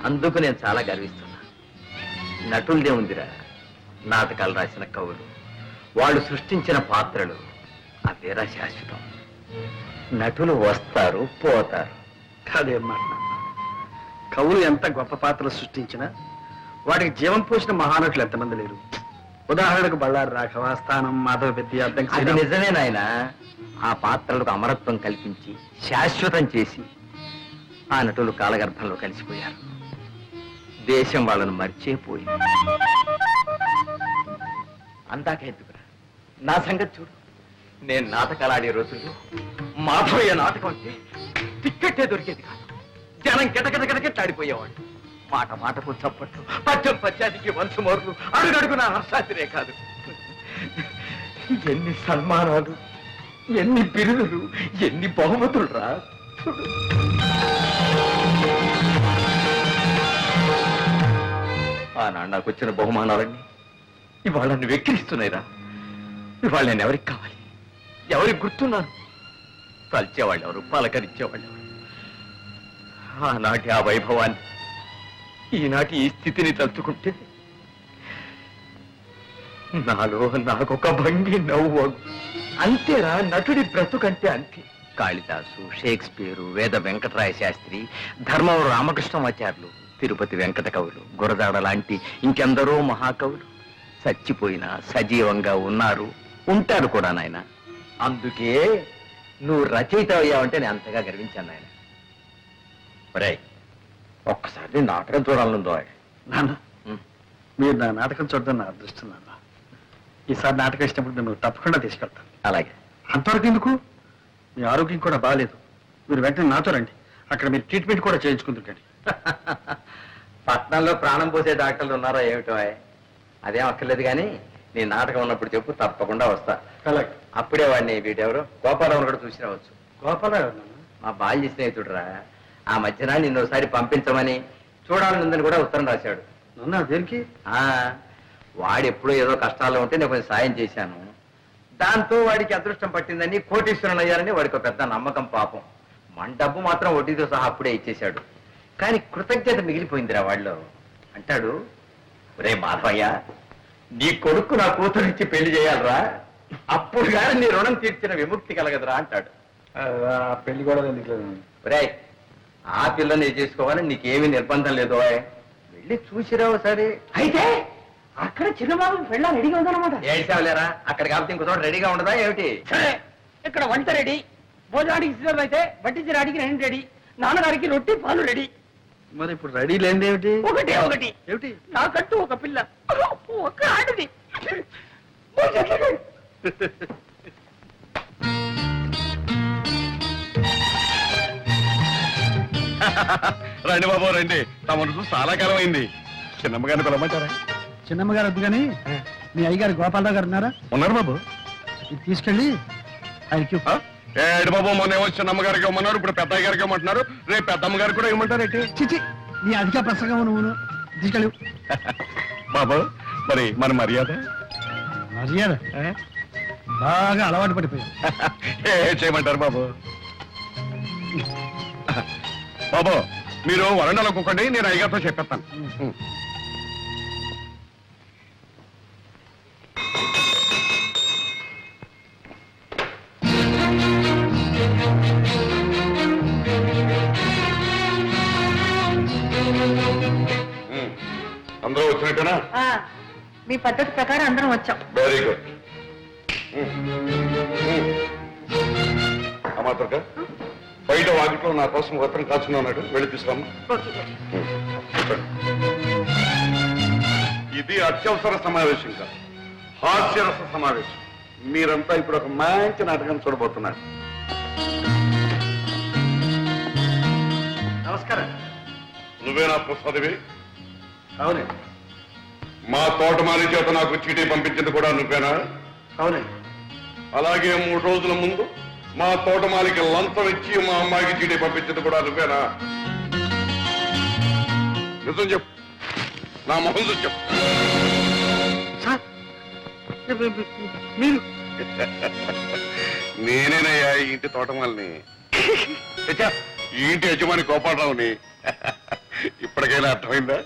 S4: అందుకు నేను చాలా గర్విస్తున్నా. నటులదే ఉందిరా, నాటకాలు రాసిన కవులు, వాళ్ళు సృష్టించిన పాత్రలు అవేరా శాశ్వతం. నటులు వస్తారు పోతారు.
S2: కాదేం మాట. కవులు ఎంత గొప్ప పాత్రలు సృష్టించినా వాటికి జీవం పోసిన మహానటులు ఎంతమంది లేరు. ఉదాహరణకు బళ్ళారి రాఘవ, స్థానం, మాధవ పెద్ద.
S4: అది నిజమే నాయన. ఆ పాత్రలకు అమరత్వం కల్పించి శాశ్వతం చేసి ఆ నటులు కాలగర్భంలో కలిసిపోయారు. దేశం వాళ్ళను మర్చిపోయింది. అందాక ఎందుకురా, నా సంగతి చూడు. నేను నాటకాలాడే రోజుల్లో మాధవయ్య నాటకం అంటే టిక్కెట్టే దొరికేది కాదు. జనం గిటగిటగిటగిట్లాడిపోయేవాడు. మాట మాటకు చప్పట్లు, పద్యం పద్యానికి వంశమోర్లు, అడుగడుగు నా హర్షాతిరే కాదు. ఎన్ని సన్మానాలు, ఎన్ని బిరుదులు, ఎన్ని బహుమతులు రా. ఆనాడు నాకు వచ్చిన బహుమానాలన్నీ ఇవాళ నన్ను వెక్కిరిస్తున్నాయిరా. ఇవాళ నేను ఎవరికి కావాలి, ఎవరికి గుర్తున్నాను? తల్చేవాళ్ళు ఎవరు, పలకరించేవాళ్ళు ఎవరు? ఆనాటి ఆ వైభవాన్ని, ఈనాటి ఈ స్థితిని తలుచుకుంటే నాలో నాకొక భంగి నవ్వు. అంతేరా నటుడి బ్రతుకంటే అంతే. కాళిదాసు, షేక్స్పియరు, వేద వెంకటరాయ శాస్త్రి, ధర్మవరం రామకృష్ణమాచార్యులు, తిరుపతి వెంకట కవులు, గురదాడ లాంటి ఇంకెందరో మహాకవులు చచ్చిపోయినా సజీవంగా ఉన్నారు, ఉంటారు కూడా నాయన. అందుకే నువ్వు రచయిత అయ్యావంటే నేను అంతగా గర్వించాను నాయన. ఒరేయ్, ఒక్కసారి నాటకం చూడాలనుందో.
S2: నాన్న, మీరు నా నాటకం చూడడం నా అదృష్టం నాన్న. ఈసారి నాటకం ఇచ్చినప్పుడు నేను తప్పకుండా తీసుకెళ్తాను.
S4: అలాగే.
S2: అంతవరకు ఎందుకు? మీ ఆరోగ్యం కూడా బాగాలేదు. మీరు వెంటనే నాతో రండి. అక్కడ మీరు ట్రీట్మెంట్ కూడా చేయించుకుంటారు. కానీ
S4: పట్నంలో ప్రాణం పోసే డాక్టర్లు ఉన్నారా ఏమిటో? అదేం అక్కర్లేదు కానీ నీ నాటకం ఉన్నప్పుడు చెప్పు, తప్పకుండా వస్తా.
S2: అలాగే.
S4: అప్పుడే వాడిని వీటెవరు గోపాలరావు కూడా చూసి రావచ్చు.
S2: గోపాలరావు
S4: మా బాల్య స్నేహితుడురా. ఆ మధ్యన నిన్ను ఒకసారి పంపించమని చూడాలనుందని కూడా ఉత్తరం రాశాడు.
S2: నన్ను దేనికి?
S4: ఆ వాడు ఎప్పుడూ ఏదో కష్టాల్లో ఉంటే నేను కొంచెం సాయం చేశాను. దాంతో వాడికి అదృష్టం పట్టిందని కోటీశ్వరుని అయ్యారని వాడికి ఒక పెద్ద నమ్మకం. పాపం మన డబ్బు మాత్రం వడ్డీతో సహా అప్పుడే ఇచ్చేశాడు. కానీ కృతజ్ఞత మిగిలిపోయిందిరా వాళ్ళు. అంటాడు, ఒరే మాధవయ్య, నీ కొడుకు నా కూతురిచ్చి పెళ్లి చేయాలరా, అప్పుడు కానీ నీ రుణం తీర్చిన విముక్తి కలగదురా అంటాడు.
S2: పెళ్లి కూడా ఎందుకు?
S4: ఒరే, ఆ పిల్లని చేసుకోవాలని నీకేమీ నిర్బంధం లేదు. వెళ్ళి చూసిరావు సరే.
S9: అయితే అక్కడ చిన్నబాబు పెళ్ళ రెడీగా ఉందన్నమాట.
S4: ఏడ్చావులేరా, అక్కడ కాబట్టి ఇంకో చోట రెడీగా ఉండదా ఏమిటి?
S9: సరే, ఇక్కడ వంట రెడీ, భోజనానికి సిద్ధం అయితే వడ్డించడానికి రెండు రెడీ, నాన్నగారికి రొట్టి పాలు రెడీ.
S2: మరి ఇప్పుడు రెడీ లేనిది ఏమిటి?
S9: ఒకటే ఒకటి
S2: ఏమిటి?
S9: నాకంటూ ఒక పిల్ల, ఒక ఆడది.
S6: రండి బాబు రండి, తమను చూసి చాలా కాలం అయింది. చిన్నమ్మగారిని పిలవమంటారా?
S2: చిన్నమ్మగారు వద్దు కానీ మీ అయ్యగారు గోపాలరావు గారు ఉన్నారా?
S6: ఉన్నారు బాబు.
S2: ఇది తీసుకెళ్ళి ఆయనకి
S6: ఏడు బాబు, మొన్న ఏమో చిన్నమ్మగారికి ఇవ్వమన్నారు, ఇప్పుడు పెద్ద గారికి ఇవ్వమంటున్నారు, రేపు పెద్దమ్మ గారికి కూడా ఇవ్వమంటారేంటి?
S2: చిచి నీ అధిక ప్రసంగం నువ్వు తీసుకెళ్ళి.
S6: బాబు మరి మన మర్యాద
S2: మర్యాద బాగా అలవాటు పడిపోయావు.
S6: ఏ చేయమంటారు బాబు? బాబు మీరు వరండాలో కూకండి, నేను అయ్యగారితో చెప్పేస్తాను. అందరూ వచ్చినట్టేనా?
S7: మీ పద్ధతి ప్రకారం అందరం వచ్చాం.
S6: Very good. అమాత్రక బయట వాకిట్లో నా కోసం ఉత్తరం కాచుకుని ఉన్నాడు, వెళ్ళి తీసుకురామ్మా. ఇది అత్యవసర సమావేశం కాదు, హాస్యరస సమావేశం. మీరంతా ఇప్పుడు ఒక మంచి నాటకం చూడబోతున్నారు.
S2: నమస్కారం.
S6: నువ్వేనా ప్రసాదివి?
S2: అవునండి.
S6: మా తోటమాలి చేత నాకు చీటీ పంపించింది కూడా నువ్వేనా?
S2: అవునండి.
S6: అలాగే 3 రోజుల ముందు మా తోటమాలికి లంచం ఇచ్చి మా అమ్మాయికి చీటీ పంపించింది కూడా నువ్వేనా? నిజం చెప్పు, నా మొహం చూసి చెప్పు.
S2: మీరు
S6: నేనేనయ్యా ఈ ఇంటి తోటమాలిని, ఈ ఇంటి యజమాని గోపాలరావుని. ఇప్పటికైనా అర్థమైందా?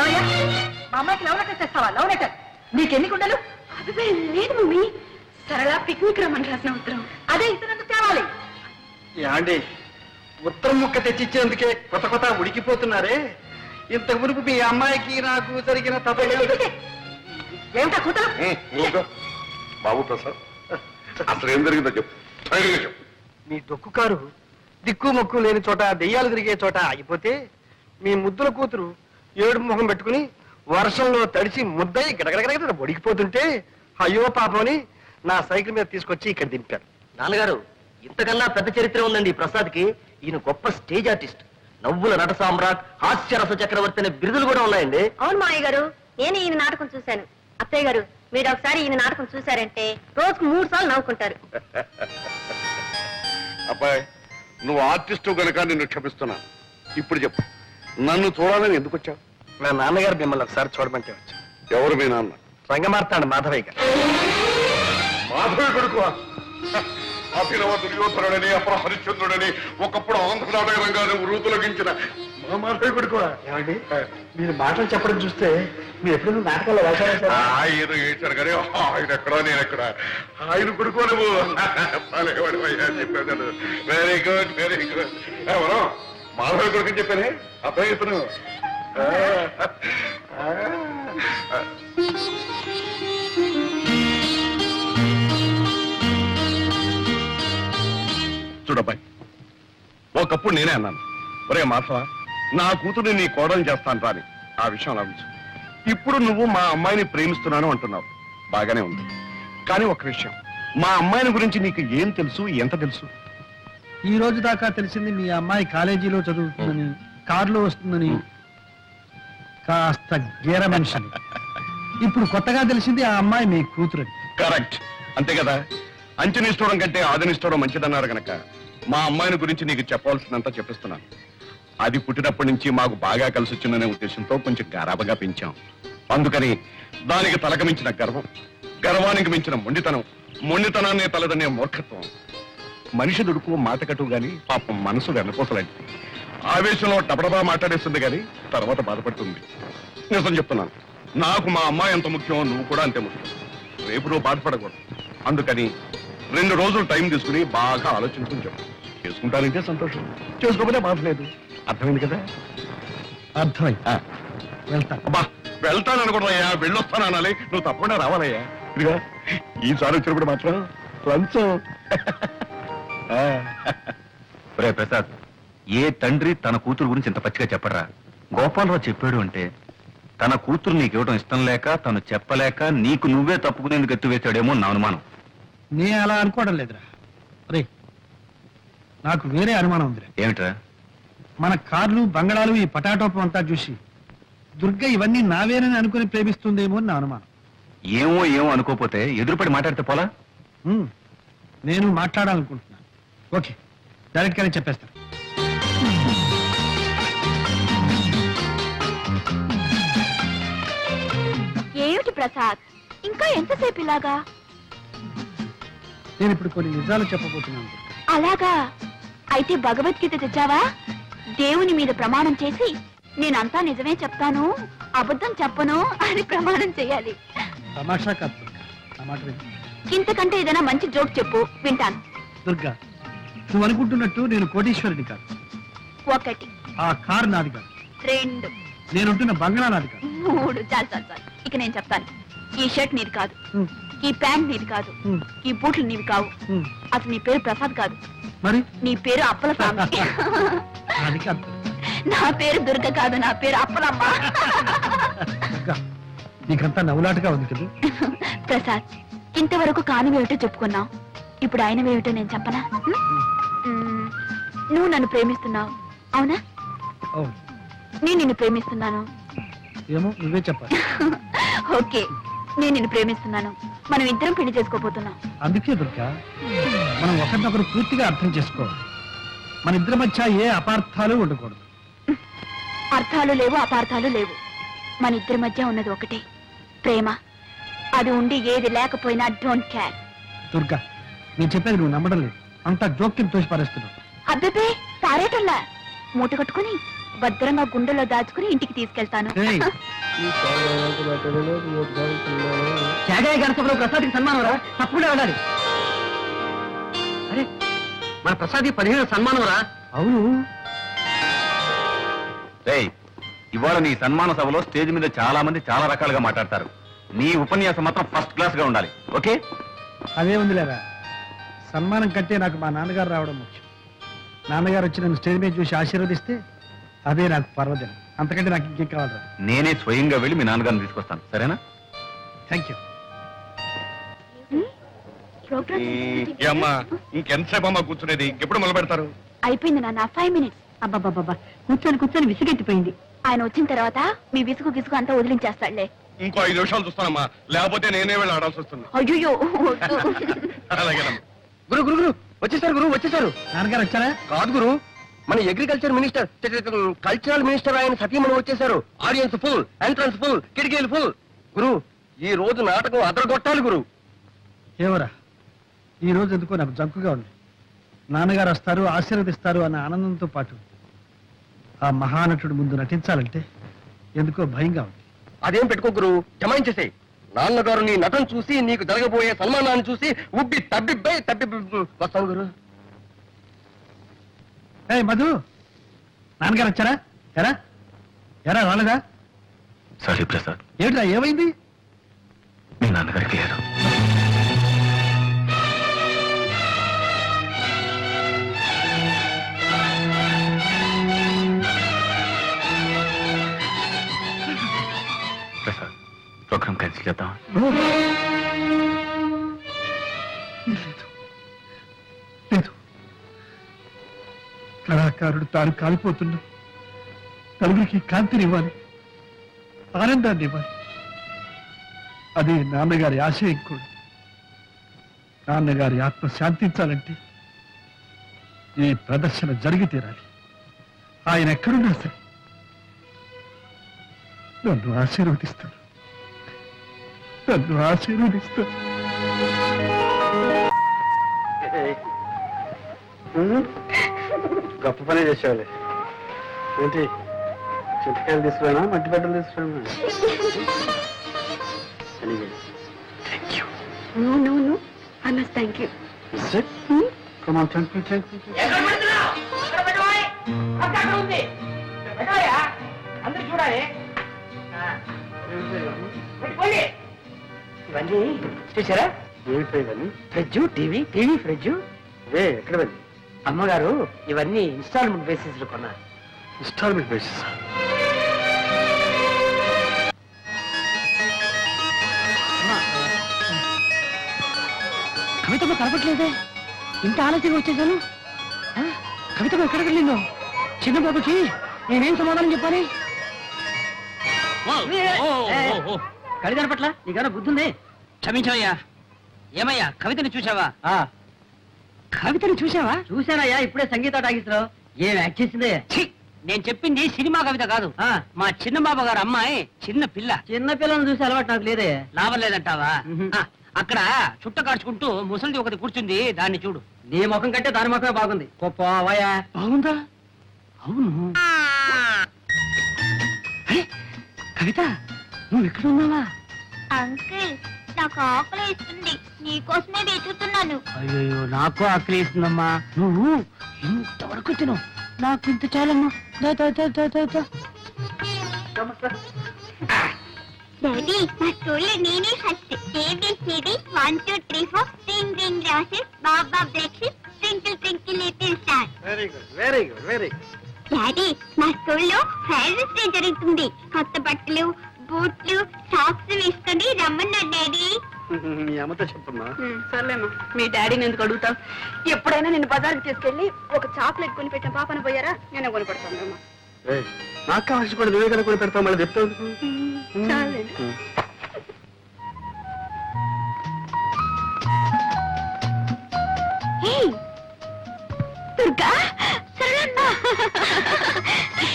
S7: ఏమయ్యా, మా అమ్మాయికి లవ్ లెటర్ తెస్తావా? లవ్ లెటర్ నీకెన్ని కుండలు?
S5: అదే లేదు మమ్మీ, సరళ పిక్నిక్ రమ్మని రాసిన ఉత్తరం.
S7: అదే ఇతరులకు తేవాలి.
S2: యాండి ఉత్తరం ముక్క తెచ్చిచ్చేందుకే కొత్త ఉడికిపోతున్నారే. ఇంత మునుపు మీ అమ్మాయికి నాకు జరిగిన
S7: ఏమిటా కూతురు?
S6: ఊరుకో. బాబు ప్రసాద్, అసలు ఏం జరిగిందో చెప్పు, ధైర్యంగా చెప్పు.
S2: మీ డొక్కు కారు దిక్కు మొక్కు లేని చోట దెయ్యాలు తిరిగే చోట ఆగిపోతే మీ ముద్దుల కూతురు ఏడుపు ముఖం పెట్టుకుని వర్షంలో తడిచి ముద్దయి గడగడగడ ఒడికిపోతుంటే అయ్యో పాపని నా సైకిల్ మీద తీసుకొచ్చి ఇక్కడ దింపారు.
S9: నాన్నగారు, ఇంతకన్నా పెద్ద చరిత్ర ఉందండి ప్రసాద్కి. ఈయన గొప్ప స్టేజ్ ఆర్టిస్ట్, నవ్వుల నట సామ్రాట్, హాస్యరస చక్రవర్తి అనే బిరుదులు కూడా ఉన్నాయండి.
S5: అవును మావయ్య గారు, నేను ఈయన నాటకం చూశాను. అత్తయ్య గారు, మీరు ఒకసారి ఈయన నాటకం చూశారంటే రోజుకు 3 సార్లు నవ్వుకుంటారు.
S6: అబ్బాయి, నువ్వు ఆర్టిస్టు కనుక నిన్ను క్షమిస్తున్నా. ఇప్పుడు చెప్పు, నన్ను చూడాలని ఎందుకు వచ్చావు?
S2: నా నాన్నగారు మిమ్మల్ని ఒకసారి చూడమంటే వచ్చా.
S6: ఎవరు మీ నాన్న?
S2: రంగమార్తాడు మాధవయ్య గారు.
S6: మాధవి కొడుకు అభినవ దుర్యోధనుడని, అపర హరిశ్చంద్రుడని, ఒకప్పుడు ఆంధ్ర నాటక రంగాన్ని వృతులగించిన మా మాధవి కొడుకు.
S2: ఏమండి, మీరు మాటలు చెప్పడం చూస్తే మీరు ఎప్పుడు నాటకాల్లో వేశారా?
S6: ఆయన ఏడ్చారు కానీ ఆయన ఎక్కడో నేను ఎక్కడ. ఆయన కొడుకు నువ్వు. చెప్పాను. Very good, very good. ఎవరో మాధవి కొడుకు చెప్పానే అబ్బాయి ఇతను. చూడబ్బాయి, ఒకప్పుడు నేనే అన్నాను, ఒరే మాధవ, నా కూతురు నీ కోడలు చేస్తాను రాని. ఆ విషయం లభించు. ఇప్పుడు నువ్వు మా అమ్మాయిని ప్రేమిస్తున్నాను అంటున్నావు, బాగానే ఉంది. కానీ ఒక విషయం, మా అమ్మాయిని గురించి నీకు ఏం తెలుసు, ఎంత తెలుసు?
S2: ఈ రోజు దాకా తెలిసింది మీ అమ్మాయి కాలేజీలో చదువుతుందని, కారులో వస్తుందని, కాస్త గేర మనిషిని. ఇప్పుడు కొత్తగా తెలిసింది ఆ అమ్మాయి మీ కూతురని.
S6: కరెక్ట్, అంతే కదా. అంచనిస్తూడం కంటే ఆదనిస్తూడం మంచిదన్నారు గనక మా అమ్మాయిని గురించి నీకు చెప్పవలసినంత చెప్పిస్తున్నాను. అది పుట్టినప్పటి నుంచి మాకు బాగా కలిసి వచ్చిందనే ఉద్దేశంతో కొంచెం గారాబగా పెంచాం. అందుకని దానికి తలకు మించిన గర్వం, గర్వానికి మించిన మొండితనం, మొండితనాన్ని తలదనే మూర్ఖత్వం. మనిషి దుడుకు మాటకట్టు గాని పాపం మనసు వెనపోసలాంటిది. ఆవేశంలో టపడబా మాట్లాడేస్తుంది గాని తర్వాత బాధపడుతుంది. నిజం చెప్తున్నాను, నాకు మా అమ్మాయి ఎంత ముఖ్యం, నువ్వు కూడా అంతే ముఖ్యం. రేపు నువ్వు బాధపడకూడదు. అందుకని 2 రోజులు టైం తీసుకుని బాగా ఆలోచించుకుని చెప్పు. చేసుకుంటానంటే సంతోషం, చేసుకోకపోతే బాధ లేదు. అర్థమైంది కదా?
S2: అర్థమైంది. వెళ్తా.
S6: అబ్బా వెళ్తాననుకున్నాయ్యా, వెళ్ళొస్తాను అనాలి. నువ్వు తప్పకుండా రావాలయ్యా. ఇదిగా ఈసారి వచ్చినప్పుడు మాత్రం లంచం.
S4: ఒరే ప్రసాద్, ఏ తండ్రి తన కూతురు గురించి ఇంత పచ్చిగా చెప్పరా? గోపాలరావు చెప్పాడు అంటే తన కూతురు నీకు ఇవ్వడం ఇష్టం లేక, తను చెప్పలేక నీకు నువ్వే తప్పుకునేందుకు ఎత్తువేశాడేమో నా అనుమానం.
S2: నే అలా అనుకోవడం లేదురా. రే, నాకు వేరే అనుమానం ఉందిరా.
S4: ఏమిట్రా?
S2: మన కార్లు, బంగళాలు, ఈ పటాటోపం అంతా చూసి దుర్గ ఇవన్నీ నావేనని అనుకుని ప్రేమిస్తుందేమో అని నా అనుమానం.
S4: ఏమో అనుకోపోతే ఎదురుపడి మాట్లాడితే పోలా?
S2: నేను మాట్లాడాలనుకుంటున్నాను. ఓకే, డైరెక్ట్ గానే చెప్పేస్తాను.
S5: ఏమిటి ప్రసాద్, ఇంకా ఎంతసేపు ఇలాగా?
S2: నేను ఇప్పుడు కొన్ని నిజాలు చెప్పబోతున్నాను.
S5: అలాగా? అయితే భగవద్గీత తెచ్చావా? దేవుని మీద ప్రమాణం చేసి నేనంతా నిజమే చెప్తాను, అబద్ధం చెప్పను అని ప్రమాణం చేయాలి.
S2: తమాషా కాదు దుర్గా, నా మాట విను.
S5: ఇంతకంటే ఏదైనా మంచి జోక్ చెప్పు, వింటాను.
S2: దుర్గా, నువ్వు అనుకుంటున్నట్టు నేను కోటీశ్వరుడి కాదు.
S5: 1
S2: ఆ కారు నాది కాదు.
S5: 2
S2: నేనుంటున్న బంగ్లా నాది కాదు.
S5: 3 చాలు. ఇక నేను చెప్తాను. ఈ షర్ట్ నీది కాదు,
S2: హ్మ్.
S5: ఈ ప్యాంట్ నీది కాదు,
S2: హ్మ్.
S5: ఈ బూట్లు నీవి కావు.
S2: హ్మ్.
S5: అసలు నీ పేరు ప్రసాద్ కాదు,
S2: మరి
S5: నీ పేరు అప్పలస్వామి.
S2: అది కాదు
S5: నా పేరు దుర్గ కాదు, నా పేరు అప్పలమ్మ.
S2: దుర్గా, నీకంతా నవ్వులాటగా ఉంది కదా.
S5: ప్రసాద్, ఇంతవరకు కానివేమిటో చెప్పుకున్నావు, ఇప్పుడు ఆయనవేమిటో నేను చెప్పనా? నువ్వు నన్ను ప్రేమిస్తున్నావు, అవునా?
S2: అవును.
S5: నేను నిన్ను ప్రేమిస్తున్నాను.
S2: ఏమో నువ్వే చెప్పాలి.
S5: ఓకే, నేను నిన్ను ప్రేమిస్తున్నాను. మనం ఇద్దరం పెళ్లి చేసుకోబోతున్నాం.
S2: అందుకే దుర్గా, మనం ఒకరినొకరు పూర్తిగా అర్థం చేసుకోవాలి. మన ఇద్దరి మధ్య ఏ అపార్థాలు ఉండకూడదు.
S5: అర్థాలు లేవు, అపార్థాలు లేవు. మన ఇద్దరి మధ్య ఉన్నది ఒకటే, ప్రేమ. అది ఉండి ఏది లేకపోయినా డోంట్ కేర్.
S2: దుర్గా, నేను చెప్పేది నువ్వు నమ్మడం లేదు. అంతా జోక్యం తోసి పారేస్తున్నావు.
S5: అబ్బే పారేటల్లా, మూట కట్టుకుని భద్రంగా గుండెలో దాచుకుని ఇంటికి తీసుకెళ్తాను.
S2: ఏయ్,
S7: త్యాగయ్య గారి సభలో ప్రసాద్కి సన్మానం రా, తప్పకుండా వెళ్ళాలి. అరే, మన ప్రసాద్ 15 సన్మానం రా.
S2: అవును.
S4: రేయ్, ఇవాళ నీ సన్మాన సభలో స్టేజ్ మీద చాలా మంది చాలా రకాలుగా మాట్లాడతారు. నీ ఉపన్యాసం మాత్రం ఫస్ట్ క్లాస్ గా ఉండాలి. ఓకే?
S2: అదే ఉందిలేరా, సన్మానం కంటే నాకు మా నాన్నగారు రావడం ముఖ్యం. నాన్నగారు వచ్చి నన్ను స్టేజ్ మీద చూసి ఆశీర్వదిస్తే అదే నాకు పర్వదినం. అంతకంటే నాకు ఇంకేం కావాలి.
S4: నేనే స్వయంగా వెళ్ళి మీ నాన్నగారిని తీసుకొస్తాను, సరేనా?
S2: Thank you.
S6: అమ్మా ఇంకెంతసేపు అమ్మా కూర్చునేది? ఇంకెప్పుడు మొదలు పెడతారు?
S5: అయిపోయింది నాన్న, 5 minutes.
S7: అబ్బాబాబా, కూర్చొని విసిగెత్తిపోయింది.
S5: ఆయన వచ్చిన తర్వాత మీ విసుగు అంతా వదిలించేస్తాడులే.
S6: ఇంకో 5 నిమిషాలు చూస్తానమ్మా, లేకపోతే నేనే వెళ్ళి ఆడాల్సి వస్తుంది.
S5: అయ్యో,
S6: అలాగేనమ్మా.
S9: గురు వచ్చేసారు.
S2: నాన్నగారు వచ్చారా?
S9: కాదు గురు, మన అగ్రికల్చర్ మినిస్టర్, కల్చరల్ మినిస్టర్ ఆయన సతీమణి వచ్చేసారు. ఆడియన్స్ ఫుల్, ఎంట్రన్స్ ఫుల్, కిటికీలు ఫుల్. గురు, ఈ రోజు నాటకం అదరగొట్టాలి గురు.
S2: ఏవరా, ఈ రోజు ఎందుకో నాకు జంకుగా ఉంది. నాన్నగారు వస్తారు, ఆశీర్వదిస్తారు అన్న ఆనందంతో పాటు ఆ మహానటుడి ముందు నటించాలంటే ఎందుకో భయంగా ఉంది.
S9: అదేం పెట్టుకో గురు, జమాయించేసే. నాన్నగారు నీ నటన చూసి, నీకు జరగబోయే సన్మానాన్ని చూసి ఉబ్బి తబ్బి వస్తాను గురు.
S2: ఏ మధు, నాన్నగారు వచ్చారా? ఎరా రాలేదా?
S4: సారీ ప్రసాద్,
S2: ఏమిట్రా, ఏమైంది?
S4: మీ నాన్నగారికి లేదు. ప్రసాద్, ప్రోగ్రామ్ క్యాన్సిల్ చేద్దాం.
S2: లేదు, కళాకారుడు తాను కాలిపోతున్నా నలుగురికి కాంతినివ్వాలి, ఆనందాన్ని ఇవ్వాలి. అదే నాన్నగారి ఆశయం కూడా. నాన్నగారి ఆత్మ శాంతించాలంటే ఈ ప్రదర్శన జరిగి తీరాలి. ఆయన ఎక్కడున్నా సరే నన్ను ఆశీర్వదిస్తారు.
S3: గొప్ప పనే చేసేవాళ్ళే. ఏంటి చింతకాయలు తీసుకురానా, మట్టి బట్టలు తీసుకురానా?
S5: Thank you.
S3: Come on, thank you.
S9: ఎక్కడ పెడుతున్నావు? అక్కడ పెట్టబోయ్. అక్కడ ఉంది. పెట్టబోయా? అందరూ చూడాలి. పెట్టుకోండి. ఇవన్నీ చూసారా?
S3: ఏమిటో ఇవన్నీ?
S9: Fridge, TV fridge.
S3: ఎక్కడ వెళ్ళి?
S9: అమ్మగారు ఇవన్నీ ఇన్స్టాల్మెంట్ బేసిస్ లో కొన్నారు.
S3: Instalment basis.
S9: కవితమ్మ కనపట్లేదే, ఇంత ఆలస్యంగా వచ్చేసాను. కవితమ్మ ఎక్కడికి వెళ్ళిందో? చిన్న బాబుకి నేనేం సమాధానం చెప్పాలి? కవిత కనపట్ల నీకన్నా బుద్ధుంది? క్షమించవయ్యా. ఏమయ్యా కవితని చూసావా? కవితని చూసావా? చూశానయ్యా, ఇప్పుడే సంగీత టాకీస్లో. ఏం యాక్ట్ చేసిందే? నేను చెప్పింది సినిమా కవిత కాదు, మా చిన్న బాబు గారు అమ్మాయి చిన్న పిల్ల. చిన్న పిల్లని చూసి అలవాటు నాకు లేదే. లాభం లేదంటావా? అక్కడ చుట్ట కాడ్చుకుంటూ ముసలిది ఒకటి కూర్చుంది, దాన్ని చూడు. నీ ముఖం కంటే దాని ముఖమే బాగుంది. పోవాయా? బాగుందా? అవును. కవిత నువ్వు ఇక్కడ ఉన్నావా?
S5: అంకుల్, నాకు ఆకలి ఇస్తుంది, నీకోసమే వెతుకుతున్నాను.
S9: అయ్యో నాకు ఆకలి ఇస్తుందమ్మా. నువ్వు ఇంతవరకు తిను, నాకు ఇంత చాలమ్మా.
S5: డాడీ, మా స్కూల్లో నేనే first. ABCD 1 2 3 4 ring ring roses, బాబా బ్రేక్స్, twinkle twinkle little star.
S3: Very good.
S5: Daddy, మా స్కూల్లో ఫేర్నెస్ డే జరుగుతుంది. కొత్త బట్టలు, బూట్లు, సాక్స్ వేసుకొని రమ్మన్నారు డాడీ.
S3: మీ అమ్మతో చెప్పమ్మా.
S5: సర్లేమ్మా, మీ డాడీని ఎందుకు అడుగుతావు? ఎప్పుడైనా నేను బజార్కి తీసుకెళ్లి ఒక చాక్లెట్ కొని పెట్టిన పాపన పోయారా? నేను కొని పెడతాను.
S3: నాకు ఆశపడి నువ్వే కదా కొని పెడతావు, మళ్ళీ చెప్తావు.
S5: దుర్గా, సరళమ్మ,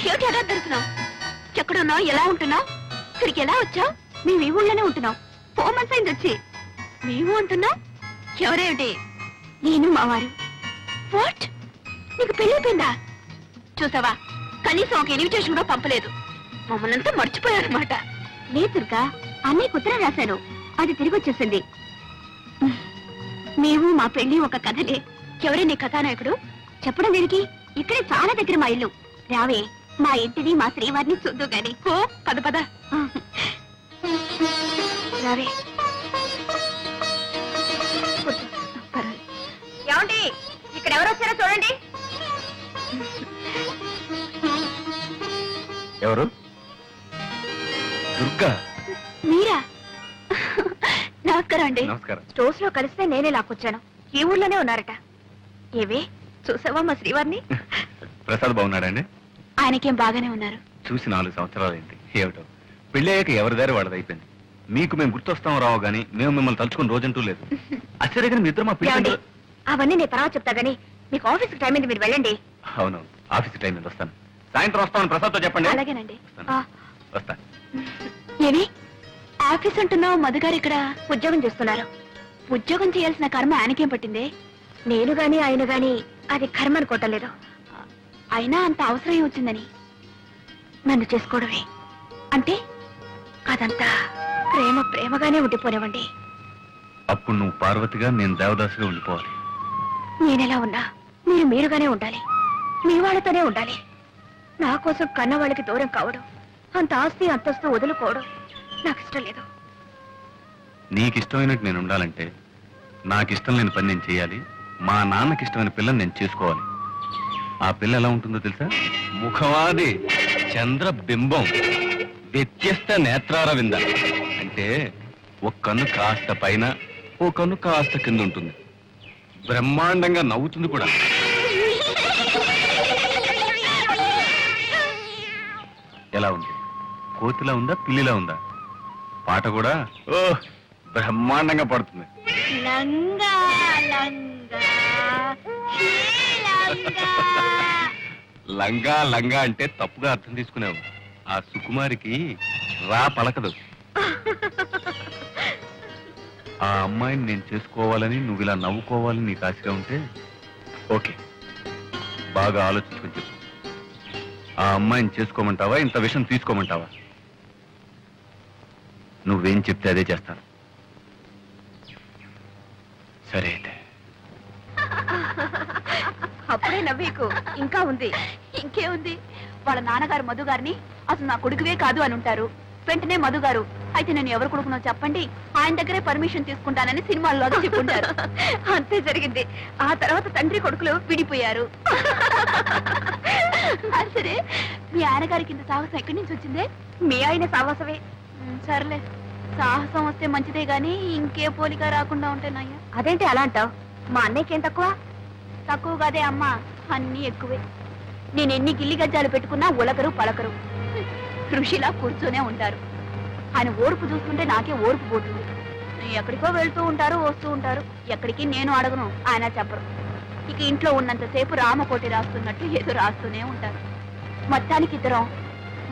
S5: ఏమిటి ఎలా దొరుకుతున్నావు? ఎక్కడున్నావు? ఎలా ఉంటున్నావు? ఇక్కడికి ఎలా వచ్చావు? మేము ఈ ఊళ్ళోనే ఉంటున్నాం. 4 months అయింది వచ్చి. మేము ఉంటున్నాం? ఎవరేమిటి? నేను మా వారు. వాట్? నీకు పెళ్ళైపోయిందా? చూసావా, కనీసం ఒక ఇన్విటేషన్ కూడా పంపలేదు. మమ్మల్ని అంతా మర్చిపోయారనమాట. లేదు దుర్గా, అన్నయ్య ఉత్తరం రాశాను, అది తిరిగి వచ్చేసింది. మేము మా పెళ్లి ఒక కథలే. ఎవరే నీ కథానాయకుడు? చెప్పడం దీనికి? ఇక్కడే చాలా దగ్గర మా ఇల్లు. రావే, మా ఇంటిని మా శ్రీవారిని చూద్దు గాని. ఓ పద పద. రావే. ఏమండి, ఇక్కడ ఎవరు వచ్చారో చూడండి.
S6: ఎవరు? దుర్గా.
S5: మీరా? నమస్కారం అండి.
S6: నమస్కారం.
S5: స్టోర్స్ లో కలిస్తే నేనే లాక్కొచ్చాను. ఈ ఊర్లోనే ఉన్నారట. ఏవే, చూసావా మా శ్రీవారిని?
S6: ప్రసాద్ బాగున్నాడండి?
S5: ఆయనకేం బాగానే ఉన్నారు.
S6: చూసి 4 సంవత్సరాలైంది. ఏమిటో పెళ్ళి అయ్యాక ఎవరి దారి వాళ్ళదైపోయింది. మీకు మేము గుర్తొస్తాం రావు గానీ మేము మిమ్మల్ని తలుచుకుని రోజంటూ లేదు. ఆశ్చర్యగా మీ ఇద్దరు మా
S5: ఏమండి,
S6: పిల్లలు.
S5: అవన్నీ నేను తర్వాత చెప్తా గానీ మీకు ఆఫీస్కి టైం అయింది, మీరు వెళ్ళండి.
S6: అవును, ఆఫీస్ టైం మీద వస్తాను. సాయంత్రం వస్తామని ప్రసాద్తో చెప్పండి.
S5: అలాగేనండి.
S6: వస్తా.
S5: ఏమి ఆఫీస్ అంటున్నావు? మధుగారు ఇక్కడ ఉద్యోగం చేస్తున్నారు. ఉద్యోగం చేయాల్సిన కర్మ ఆయనకేం పట్టింది? నేను గాని ఆయన గాని అది కర్మ అనుకోవటం. అయినా అంత అవసరం వచ్చిందని నన్ను చేసుకోవడమే అంటే అదంతా ప్రేమగానే ఉండిపోనివ్వండి.
S6: అప్పుడు నువ్వు పార్వతిగా, నేను దేవదాసుగా ఉండిపోవాలి.
S5: నేనెలా ఉన్నా మీరు మీరుగానే ఉండాలి. మీ వాళ్ళతోనే ఉండాలి. నా కోసం కన్న వాళ్ళకి దూరం కావడం, అంత ఆస్తి అంతస్తు వదులుకోవడం నాకు ఇష్టం లేదు.
S6: నీకిష్టమైనట్టు నేను ఉండాలంటే నాకిష్టం లేని పని నేను చేయాలి. మా నాన్నకి ఇష్టమైన పిల్లని నేను చేసుకోవాలి. ఆ పిల్ల ఎలా ఉంటుందో తెలుసా? ముఖవాది చంద్ర బింబం, వ్యత్యస్త నేత్రారవింద. అంటే ఒక కన్ను కాస్త పైన, ఓ కన్ను కాస్త కింద ఉంటుంది. బ్రహ్మాండంగా నవ్వుతుంది కూడా. ఎలా ఉంది? కోతిలా ఉందా, పిల్లిలా ఉందా? పాట కూడా ఓ బ్రహ్మాండంగా పడుతుంది.
S5: లంగా లంగా
S6: లంగా లంగా అంటే తప్పుగా అర్థం తీసుకున్నావు. ఆ సుకుమారికి రా పలకదు. ఆ అమ్మాయిని నేను చేసుకోవాలని నువ్వు ఇలా నవ్వుకోవాలని నీకు ఆశగా ఉంటే ఓకే, బాగా ఆలోచించుకొని చెప్పు. ఆ అమ్మాయిని చేసుకోమంటావా, ఇంత విషయం తీసుకోమంటావా? నువ్వేం చెప్తే అదే చేస్తాను. సరే అయితే.
S5: అప్పుడే నవ్వేకు ఇంకా ఉంది. ఇంకేముంది, వాళ్ళ నాన్నగారు మధు గారిని అసలు నా కొడుకువే కాదు అని ఉంటారు. వెంటనే మధు గారు అయితే నేను ఎవరు కొడుకునో చెప్పండి, ఆయన దగ్గరే పర్మిషన్ తీసుకుంటానని సినిమాల్లో చెప్పుంటారు. అంతే జరిగింది. ఆ తర్వాత తండ్రి కొడుకులు విడిపోయారు. సరే, మీ ఆయన గారికి ఇంత సాహసం ఎక్కడి నుంచి వచ్చిందే? మీ ఆయన సాహసమే. సర్లే, సాహసం వస్తే మంచిదే గాని ఇంకే పోలిక రాకుండా ఉంటానయ్యా. అదేంటి అలా అంటావు? మా అన్నయ్యకేం తక్కువ? తక్కువ కాదే అమ్మా, అన్నీ ఎక్కువే. నేను ఎన్ని గిల్లి గజ్జాలు పెట్టుకున్నా ఉలకరు పలకరు, ఋషిలా కూర్చొనే ఉంటారు. ఆయన ఓర్పు చూస్తుంటే నాకే ఓర్పు పోతుంది. ఎక్కడికో వెళ్తూ ఉంటారు, వస్తూ ఉంటారు. ఎక్కడికి నేను అడగను, ఆయన చెప్పరు. ఇక ఇంట్లో ఉన్నంతసేపు రామకోటి రాస్తున్నట్టు ఏదో రాస్తూనే ఉంటారు. మొత్తానికి ఇద్దరం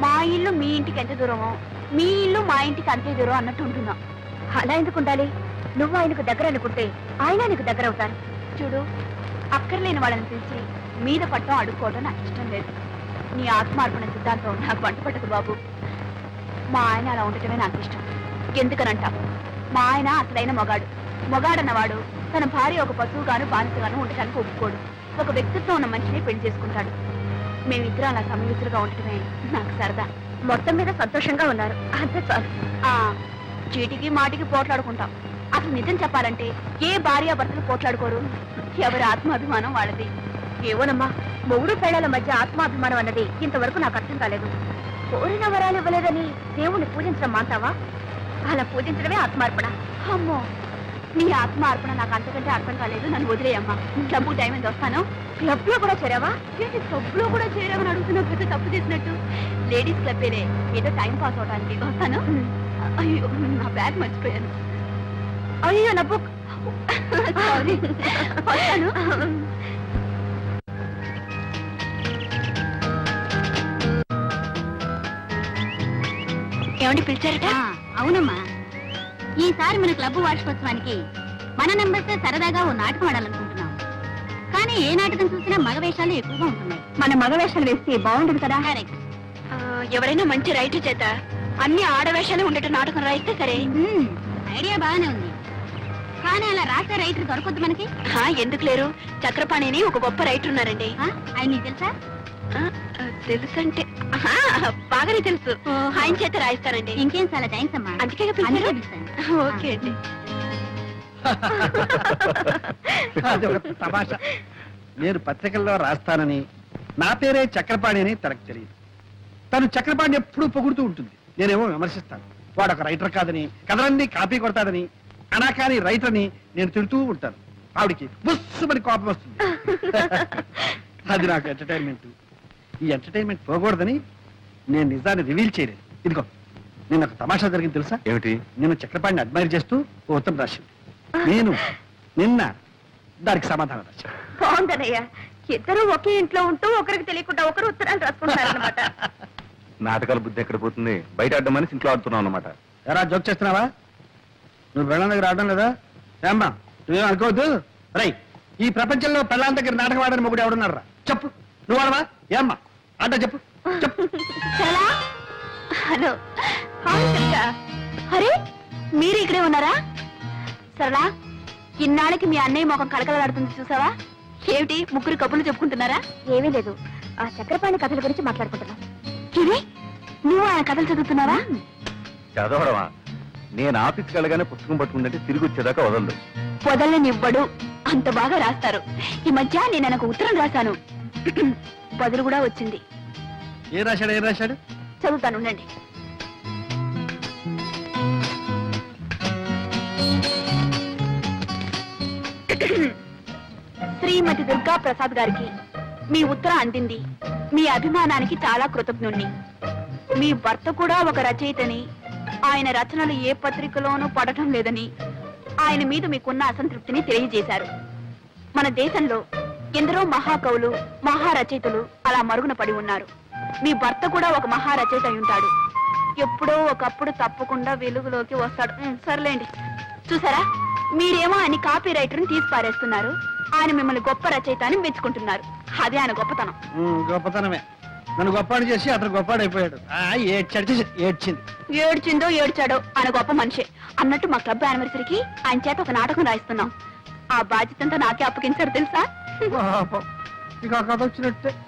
S5: మా ఇల్లు మీ ఇంటికి ఎంత దూరమో, మీ ఇల్లు మా ఇంటికి అంతే దూరం అన్నట్టు ఉంటున్నాం. అలా ఎందుకు ఉండాలి? నువ్వు ఆయనకు దగ్గర అనుకుంటే ఆయన నీకు దగ్గర అవుతారు. చూడు, అక్కర్లేని వాళ్ళని పిలిచి మీద పట్టడం అడుక్కోవడం నాకు ఇష్టం లేదు. నీ ఆత్మార్పణ సిద్ధాంతం నాకు వంట పట్టదు బాబు. మా ఆయన అలా ఉండటమే నాకు ఇష్టం. ఎందుకనంట, మా ఆయన అసలైన మొగాడన్నవాడు తన భార్య ఒక పశువుగాను బానిసగాను ఉండటానికి ఒప్పుకోడు. ఒక వ్యక్తిత్వం ఉన్న మనిషిని పెళ్లి చేసుకుంటాడు. మేమిద్దరం అలా సమయుతులుగా ఉండటమే నాకు సరదా. మొత్తం మీద సంతోషంగా ఉన్నారు, అంతే చాలు. చీటికి మాటికి పోట్లాడుకుంటాం. అసలు నిజం చెప్పాలంటే ఏ భార్యాభర్తలు పోట్లాడుకోరు. ఎవరి ఆత్మాభిమానం వాళ్ళది. ఏవోనమ్మా, మొగుడు పెళ్లాల మధ్య ఆత్మాభిమానం అన్నది ఇంతవరకు నాకు అర్థం కాలేదు. కోరిన వరాలు ఇవ్వలేదని దేవుణ్ణి పూజించడం మాంటావా? అలా పూజించడమే ఆత్మార్పణ. అమ్మో, నీ ఆత్మార్పణ నాకు అంతకంటే అర్థం కాలేదు. నన్ను వదిలేయమ్మా. క్లబ్ టైం ఎంత వస్తాను. క్లబ్ లో కూడా చేరావా? ఏంటి క్లబ్ లో కూడా చేరావని అడుగుతున్నావు? పెద్ద తప్పు చేసినట్టు. లేడీస్ క్లబ్బేలే, ఏదో టైం పాస్ అవడానికి. వస్తాను. అయ్యో, నా బ్యాగ్ మర్చిపోయాను. అయ్యో, నా బుక్. సారీ, వస్తాను. ఏమండి పిలిచారట?
S10: అవునమ్మా, ఈసారి మన క్లబ్ వార్షికోత్సవానికి మన నంబర్స్ సరదాగా ఓ నాటకం ఆడాలనుకుంటున్నాం. కానీ ఏ నాటకం చూసినా మగ వేషాలు ఎక్కువగా ఉంటున్నాయి.
S5: మన మగ వేషాలు వేస్తే బాగుంటుంది కదా.
S10: కరెక్ట్.
S5: ఎవరైనా మంచి రైటర్ చేత అన్ని ఆడవేషాలు ఉండేట నాటకం రాయిస్తే సరే.
S10: ఐడియా బాగానే ఉంది, కానీ అలా రాసే రైటర్ దొరకొద్దు మనకి.
S5: ఎందుకు లేరు? చక్రపాణిని ఒక గొప్ప రైటర్ ఉన్నారండి.
S10: ఆయన నీకు తెలుసా?
S5: తెలుసంటే బాగానే తెలుసు. ఆయన చేత రాయిస్తానండి.
S10: ఇంకేం, చాలా థ్యాంక్స్ అమ్మా.
S5: అందుకే ఓకే అండి.
S2: అది ఒక తమాషా. నేను పత్రికల్లో రాస్తానని, నా పేరే చక్రపాణి అని తనకు తెలియదు. తను చక్రపాణి ఎప్పుడూ పొగుడుతూ ఉంటుంది, నేనేమో విమర్శిస్తాను. వాడు ఒక రైటర్ కాదని, కథలన్నీ కాపీ కొడతాడని, అనాకాని రైటర్ అని నేను తిడుతూ ఉంటాను. ఆవిడికి బుస్సుమని కోపం వస్తుంది. అది నాకు ఎంటర్టైన్మెంట్. ఈ ఎంటర్టైన్మెంట్ పోకూడదని నేను నిజాన్ని రివీల్ చేయలేదు. ఇదిగో, నేను ఒక తమాషా జరిగింది తెలుసా?
S6: ఏమిటి?
S2: నేను చక్రపాణిని అడ్మైర్ చేస్తూ ఓ ఉత్తరం రాశాను. నేను నిన్న దానికి సమాధానం రాశాను.
S5: బాగుందనయ్యా, ఇద్దరు ఒకే ఇంట్లో ఉంటూ ఒకరికి తెలియకుండా ఒకరు ఉత్తరాలు రాసుకుంటారన్నమాట.
S6: నాటకాల బుద్ధి ఎక్కడ పోతుంది? బయట ఆడడం మనిషి ఇంట్లో ఆడుతున్నావు అన్నమాట.
S2: ఎరా, జోక్ చేస్తున్నావా? నువ్వు పెళ్ళాం దగ్గర ఆడడం లేదా? ఏమ్మా, నువ్వేం అనుకోవద్దు. రై, ఈ ప్రపంచంలో పెళ్ళాం దగ్గర నాటకం ఆడని మొగుడు ఎవడున్నారా? చెప్పు. నువ్వు ఆడవా? ఏమ్మా ఆట చెప్పు. చెప్పు.
S5: హలో, అరే మీరు ఇక్కడే ఉన్నారా? సరళా, ఇన్నాళ్ళకి మీ అన్నయ్య మొఖం కళకళలాడుతుంది చూసావా? ఏమిటి, ముగ్గురు కబుర్లు చెప్పుకుంటున్నారా? ఏమీ లేదు, ఆ చక్రపాణి కథల గురించి మాట్లాడుకుంటున్నాం. ఇది నువ్వు ఆయన కథలు చదువుతున్నావా?
S6: చదవడమా? నేను ఆఫీస్కి వెళ్ళగానే పుస్తకం పట్టుకుంటే తిరిగి వచ్చేదాకా వదలదు.
S5: వదలనివ్వడు, అంత బాగా రాస్తారు. ఈ మధ్య నేను ఆయనకు ఉత్తరం రాశాను, బదులు కూడా వచ్చింది.
S2: ఏం రాశాడు?
S5: చదువుతాను, ఉండండి. శ్రీమతి దుర్గా ప్రసాద్ గారికి మీ ఉత్తరం అందింది. మీ అభిమానానికి చాలా కృతజ్ఞుణ్ణి. మీ భర్త కూడా ఒక రచయితని, ఆయన రచనలు ఏ పత్రికలోనూ పడటం లేదని, ఆయన మీద మీకున్న అసంతృప్తిని తెలియజేశారు. మన దేశంలో ఎందరో మహాకవులు మహారచయితలు అలా మరుగున పడి ఉన్నారు. మీ భర్త కూడా ఒక మహారచయిత అయి ఉంటాడు. ఎప్పుడో ఒకప్పుడు తప్పకుండా వెలుగులోకి వస్తాడు. సర్లేండి. చూసారా, మీరేమో ఆయన కాపీ రైటర్ని తీసి పారేస్తున్నారు, ఆయన మిమ్మల్ని గొప్ప రచయిత అని మెచ్చుకుంటున్నారు. అదే ఆయన గొప్పతనం.
S2: గొప్పతనమే. నన్ను గొప్పాడు చేసి అతను గొప్పాడైపోయాడు. ఏడ్చింది.
S5: ఏడ్చిందో ఏడ్చాడో ఆయన గొప్ప మనిషి. అన్నట్టు మా క్లబ్ యానివర్సరీకి ఆయన చేత ఒక నాటకం రాయిస్తున్నాం. ఆ బాధ్యతంతా నాకే అప్పగించారు తెలుసా?
S2: ఇక కథ వచ్చినట్టే.